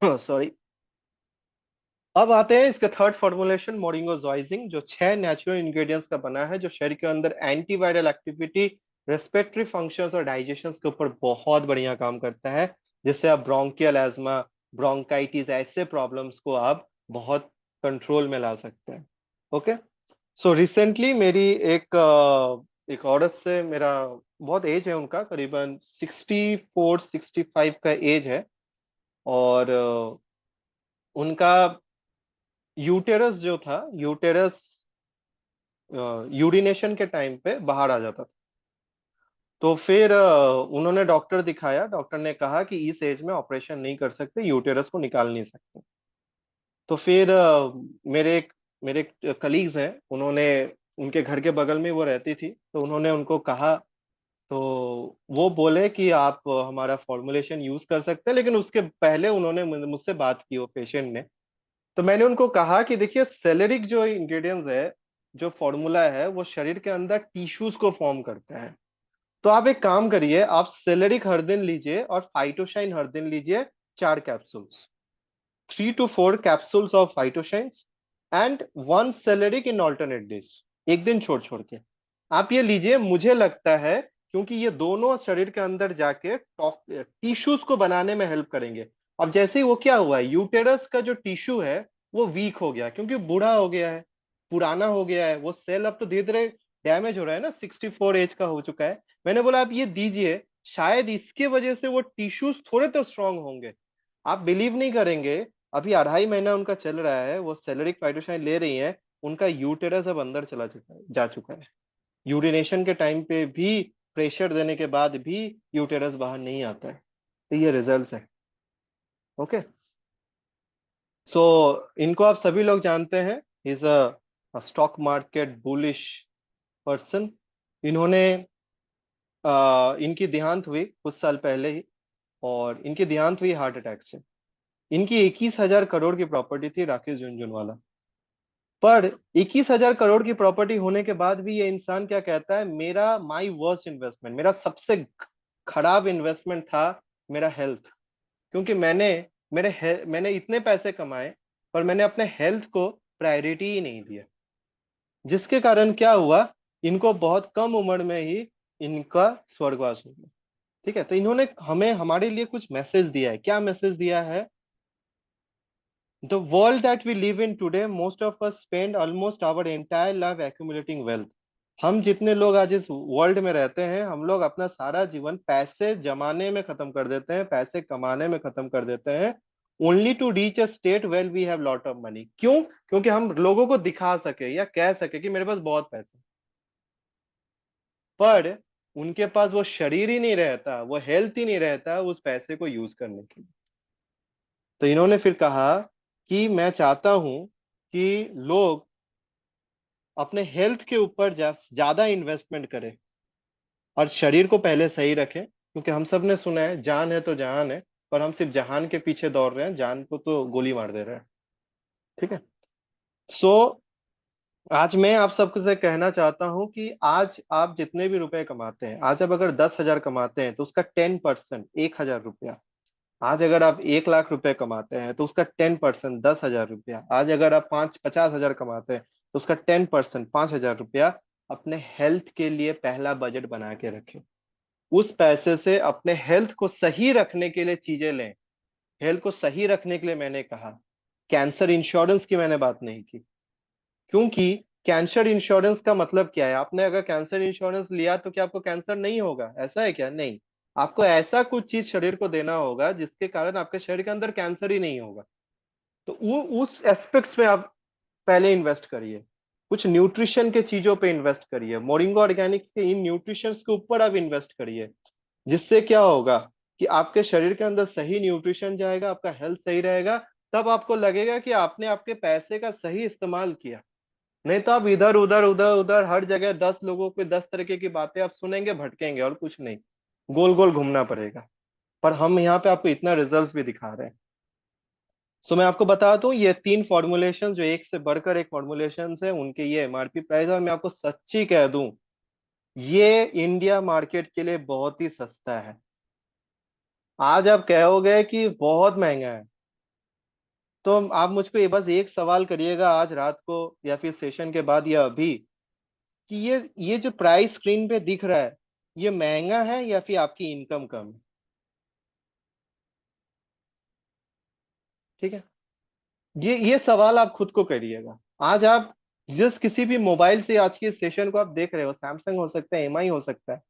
सॉरी। अब आते हैं इसका थर्ड फॉर्मुलेशन, मोरिंगो जॉइजिंग, जो 6 नेचुरल इंग्रेडिएंट्स का बना है, जो शरीर के अंदर एंटीवायरल एक्टिविटी, रेस्पिरेटरी फंक्शंस और डाइजेशन के ऊपर बहुत बढ़िया काम करता है, जिससे आप ब्रोंकियल एज्मा, ब्रोंकाइटिस, ऐसे प्रॉब्लम्स को आप बहुत कंट्रोल में ला सकते हैं। ओके, सो रिसेंटली मेरी एक औरत से, मेरा बहुत एज है उनका, करीबन 64-65 का एज है, और उनका यूटेरस जो था, यूटेरस यूरिनेशन के टाइम पे बाहर आ जाता था। तो फिर उन्होंने डॉक्टर दिखाया, डॉक्टर ने कहा कि इस एज में ऑपरेशन नहीं कर सकते, यूटेरस को निकाल नहीं सकते। तो फिर मेरे एक मेरे कलीग्स हैं, उन्होंने, उनके घर के बगल में वो रहती थी, तो उन्होंने उनको कहा, तो वो बोले कि आप हमारा फॉर्मुलेशन यूज कर सकते हैं, लेकिन उसके पहले उन्होंने मुझसे बात की, वो पेशेंट ने। तो मैंने उनको कहा कि देखिए, सेलेरिक जो इंग्रेडिएंट्स है, जो फॉर्मूला है, वो शरीर के अंदर टिश्यूज को फॉर्म करता है। तो आप एक काम करिए, आप सेलेरिक हर दिन लीजिए और फाइटोशाइन हर दिन लीजिए, 4 capsules, 3 to 4 capsules of Phytoscience and 1 सेलेरिक इन ऑल्टरनेट डेज, एक दिन छोड़ छोड़ के आप ये लीजिए। मुझे लगता है क्योंकि ये दोनों शरीर के अंदर जाके टिश्यूज को बनाने में हेल्प करेंगे। अब जैसे ही वो क्या हुआ है, यूटेरस का जो टिश्यू है वो वीक हो गया, क्योंकि बूढ़ा हो गया है, पुराना हो गया है, वो सेल अब तो धीरे धीरे डैमेज हो रहा है ना, 64 एज का हो चुका है। मैंने बोला आप ये दीजिए, शायद इसके वजह से वो टिश्यूज थोड़े तो स्ट्रांग होंगे। आप बिलीव नहीं करेंगे, अभी 2.5 महीना उनका चल रहा है, वो सेलेरिक फाइटोशाइन ले रही हैं, उनका यूटेरस अब अंदर चला चुका है, जा चुका है। यूरिनेशन के टाइम पे भी प्रेशर देने के बाद भी यूटेरस बाहर नहीं आता है। तो ये रिजल्ट्स है। ओके, सो इनको आप सभी लोग जानते हैं, is a stock market bullish person. इन्होंने इनकी देहांत हुई कुछ साल पहले ही, और इनकी देहांत हुई हार्ट अटैक से। इनकी 21,000 करोड़ की प्रॉपर्टी थी, राकेश झुनझुनवाला। पर 21,000 करोड़ की प्रॉपर्टी होने के बाद भी ये इंसान क्या कहता है, मेरा माई वर्स्ट इन्वेस्टमेंट, मेरा सबसे खराब इन्वेस्टमेंट था मेरा हेल्थ। क्योंकि मैंने इतने पैसे कमाए, पर मैंने अपने हेल्थ को प्रायोरिटी ही नहीं दिया, जिसके कारण क्या हुआ, इनको बहुत कम उम्र में ही इनका स्वर्गवास हो गया। ठीक है, तो इन्होंने हमें, हमारे लिए कुछ मैसेज दिया है। क्या मैसेज दिया है? The world that we live in today, most of us spend almost our entire life accumulating wealth. हम जितने लोग आज इस वर्ल्ड में रहते हैं, हम लोग अपना सारा जीवन पैसे जमाने में खत्म कर देते हैं, पैसे कमाने में खत्म कर देते हैं, only to reach a state well we have lot of money. क्यों? क्योंकि हम लोगों को दिखा सके या कह सके कि मेरे पास बहुत पैसे। पर उनके पास वो शरीर ही नहीं रहता, वो हेल्थ ही नहीं रहता उस पैसे को यूज करने के लिए। तो इन्होंने फिर कहा कि मैं चाहता हूं कि लोग अपने हेल्थ के ऊपर ज्यादा इन्वेस्टमेंट करें और शरीर को पहले सही रखें, क्योंकि हम सब ने सुना है जान है तो जहान है, पर हम सिर्फ जहान के पीछे दौड़ रहे हैं, जान को तो गोली मार दे रहे हैं। ठीक है, सो आज मैं आप सबसे कहना चाहता हूं कि आज आप जितने भी रुपए कमाते हैं, आज आप अगर 10,000 कमाते हैं तो उसका 10%, 1,000 रुपया। आज अगर आप 1 लाख रुपए कमाते हैं तो उसका 10%, 10,000 रुपया। आज अगर आप 50,000 कमाते हैं तो उसका 10%, 5,000 रुपया अपने हेल्थ के लिए पहला बजट बना के रखें। उस पैसे से अपने हेल्थ को सही रखने के लिए चीजें लें। हेल्थ को सही रखने के लिए मैंने कहा, कैंसर इंश्योरेंस की मैंने बात नहीं की, क्योंकि कैंसर इंश्योरेंस का मतलब क्या है? आपने अगर कैंसर इंश्योरेंस लिया तो क्या आपको कैंसर नहीं होगा? ऐसा है क्या? नहीं। आपको ऐसा कुछ चीज शरीर को देना होगा जिसके कारण आपके शरीर के अंदर कैंसर ही नहीं होगा। तो वो उस एस्पेक्ट्स में आप पहले इन्वेस्ट करिए। कुछ न्यूट्रिशन के चीजों पे इन्वेस्ट करिए, मोरिंगा ऑर्गेनिक्स के इन न्यूट्रिशंस के ऊपर आप इन्वेस्ट करिए। जिससे क्या होगा कि आपके शरीर के अंदर सही न्यूट्रिशन जाएगा, आपका हेल्थ सही रहेगा। तब आपको लगेगा कि आपने आपके पैसे का सही इस्तेमाल किया। नहीं तो आप इधर उधर उधर उधर हर जगह 10 लोगों के 10 तरीके की बातें आप सुनेंगे, भटकेंगे और कुछ नहीं, गोल गोल घूमना पड़ेगा। पर हम यहाँ पे आपको इतना रिजल्ट्स भी दिखा रहे हैं। सो मैं आपको बता दूं, ये 3 फॉर्मुलेशन जो एक से बढ़कर एक फॉर्मुलेशन है, उनके ये एमआरपी प्राइस, और मैं आपको सच्ची कह दूं, ये इंडिया मार्केट के लिए बहुत ही सस्ता है। आज आप कहोगे कि बहुत महंगा है, तो आप मुझको ये बस एक सवाल करिएगा आज रात को या फिर सेशन के बाद या अभी, कि ये जो प्राइस स्क्रीन पे दिख रहा है, ये महंगा है या फिर आपकी इनकम कम है? ठीक है, ये सवाल आप खुद को करिएगा। आज आप जिस किसी भी मोबाइल से आज के सेशन को आप देख रहे हो, सैमसंग हो सकता है, एमआई हो सकता है,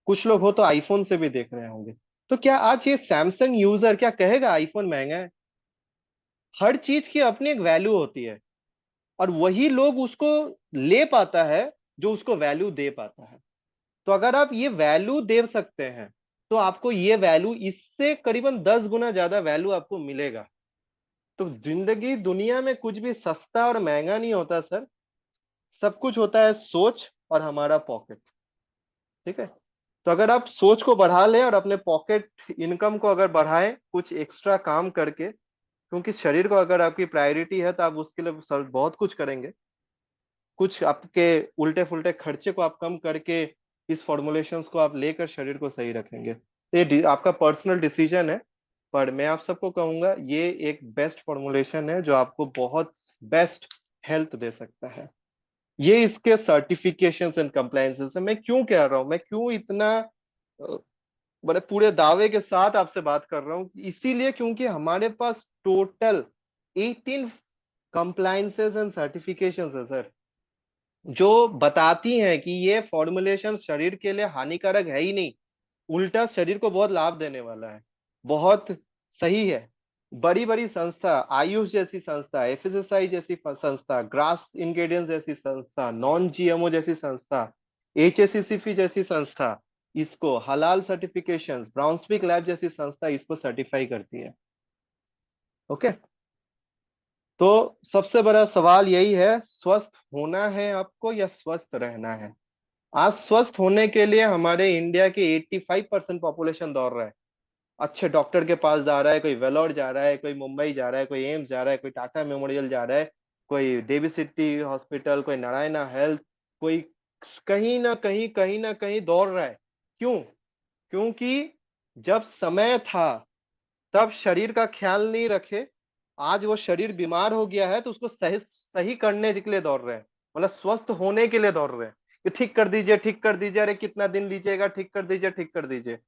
कुछ लोग हो तो आईफोन से भी देख रहे होंगे। तो क्या आज ये सैमसंग यूजर क्या कहेगा आईफोन महंगा है? हर चीज की अपनी एक वैल्यू होती है, और वही लोग उसको ले पाता है जो उसको वैल्यू दे पाता है। तो अगर आप ये वैल्यू दे सकते हैं, तो आपको ये वैल्यू इससे करीबन 10 गुना ज्यादा वैल्यू आपको मिलेगा। तो जिंदगी दुनिया में कुछ भी सस्ता और महंगा नहीं होता सर, सब कुछ होता है सोच और हमारा पॉकेट। ठीक है, तो अगर आप सोच को बढ़ा लें और अपने पॉकेट इनकम को अगर बढ़ाएं कुछ एक्स्ट्रा काम करके, क्योंकि शरीर को अगर आपकी प्रायोरिटी है तो आप उसके लिए सर बहुत कुछ करेंगे। कुछ आपके उल्टे फुल्टे खर्चे को आप कम करके इस फॉर्मुलेशंस को आप लेकर शरीर को सही रखेंगे, तो ये आपका पर्सनल डिसीजन है। पर मैं आप सबको कहूंगा ये एक बेस्ट फॉर्मुलेशन है जो आपको बहुत बेस्ट हेल्थ दे सकता है। ये इसके सर्टिफिकेशंस एंड कंप्लायंसेस है। मैं क्यों कह रहा हूँ, मैं क्यों इतना बड़े पूरे दावे के साथ आपसे बात कर रहा हूँ, इसीलिए क्योंकि हमारे पास टोटल 18 कंप्लायंसेस एंड सर्टिफिकेशंस है सर, जो बताती हैं कि ये फॉर्मुलेशन शरीर के लिए हानिकारक है ही नहीं, उल्टा शरीर को बहुत लाभ देने वाला है, बहुत सही है। बड़ी बड़ी संस्था, आयुष जैसी संस्था, एफएसएसआई जैसी संस्था, ग्रास इंग्रेडिएंट्स जैसी संस्था, नॉन जीएमओ जैसी संस्था, एचएससीसीपी जैसी संस्था, इसको हलाल सर्टिफिकेशंस, ब्राउन्सविक लैब जैसी संस्था इसको सर्टिफाई करती है। ओके, तो सबसे बड़ा सवाल यही है, स्वस्थ होना है आपको या स्वस्थ रहना है? आज स्वस्थ होने के लिए हमारे इंडिया के 85% पॉपुलेशन दौड़ रहा है, अच्छे डॉक्टर के पास जा रहा है, कोई वेलोर जा रहा है, कोई मुंबई जा रहा है, कोई एम्स जा रहा है, कोई टाटा मेमोरियल जा रहा है, कोई डेवी सिटी हॉस्पिटल, कोई नारायणा हेल्थ, कोई कहीं ना कहीं दौड़ रहा है। क्यों? क्योंकि जब समय था तब शरीर का ख्याल नहीं रखे, आज वो शरीर बीमार हो गया है तो उसको सही सही करने के लिए दौड़ रहे हैं, मतलब स्वस्थ होने के लिए दौड़ रहे हैं कि ठीक कर दीजिए, ठीक कर दीजिए, अरे कितना दिन लीजिएगा, ठीक कर दीजिए, ठीक कर दीजिए।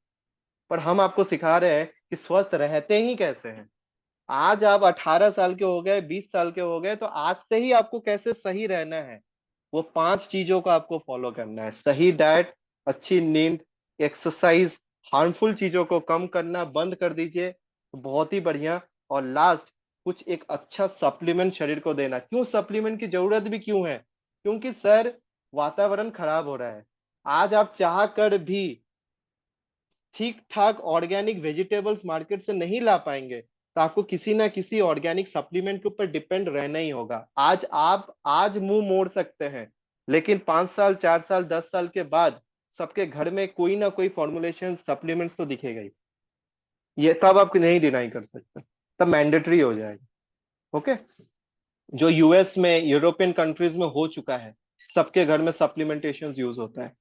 पर हम आपको सिखा रहे हैं कि स्वस्थ रहते ही कैसे हैं। आज आप 18 साल के हो गए, 20 साल के हो गए, तो आज से ही आपको कैसे सही रहना है, वो 5 चीजों को आपको फॉलो करना है। सही डाइट, अच्छी नींद, एक्सरसाइज, हार्मफुल चीजों को कम करना बंद कर दीजिए, तो बहुत ही बढ़िया। और लास्ट, कुछ एक अच्छा सप्लीमेंट शरीर को देना। क्यों सप्लीमेंट की जरूरत भी क्यों है? क्योंकि सर वातावरण खराब हो रहा है। आज आप चाह कर भी ठीक ठाक ऑर्गेनिक वेजिटेबल्स मार्केट से नहीं ला पाएंगे, तो आपको किसी ना किसी ऑर्गेनिक सप्लीमेंट के ऊपर डिपेंड रहना ही होगा। आज आप आज मुंह मोड़ सकते हैं, लेकिन 5 साल, 4 साल, 10 साल के बाद सबके घर में कोई ना कोई फॉर्मुलेशन सप्लीमेंट्स तो दिखेगा ही। ये तब आप नहीं डिनाई कर सकते, तब मैंडेटरी हो जाएगा। ओके, जो यूएस में, यूरोपियन कंट्रीज में हो चुका है, सबके घर में सप्लीमेंटेशन यूज होता है,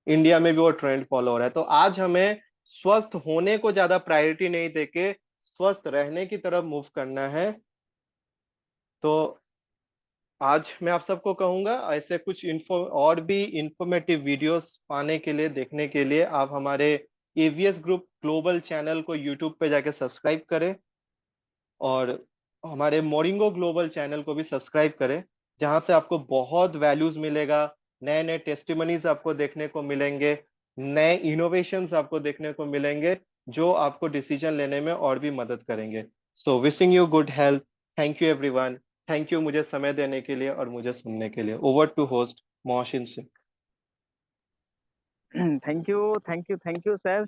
इंडिया में भी वो ट्रेंड फॉलो हो रहा है। तो आज हमें स्वस्थ होने को ज्यादा प्रायोरिटी नहीं देके स्वस्थ रहने की तरफ मूव करना है। तो आज मैं आप सबको कहूंगा, ऐसे कुछ इन्फो और भी इंफॉर्मेटिव वीडियोस पाने के लिए, देखने के लिए आप हमारे एवीएस ग्रुप ग्लोबल चैनल को यूट्यूब पे जाके सब्सक्राइब करें, और हमारे मोरिंगो ग्लोबल चैनल को भी सब्सक्राइब करें, जहां से आपको बहुत वैल्यूज मिलेगा, नए नए टेस्टिमनीज आपको देखने को मिलेंगे, नए इनोवेशंस आपको देखने को मिलेंगे, जो आपको डिसीजन लेने में और भी मदद करेंगे। So wishing you good health. Thank you everyone. Thank you मुझे समय देने के लिए और मुझे सुनने के लिए। Over to host Mohsin Singh. Thank you, thank you, thank you sir.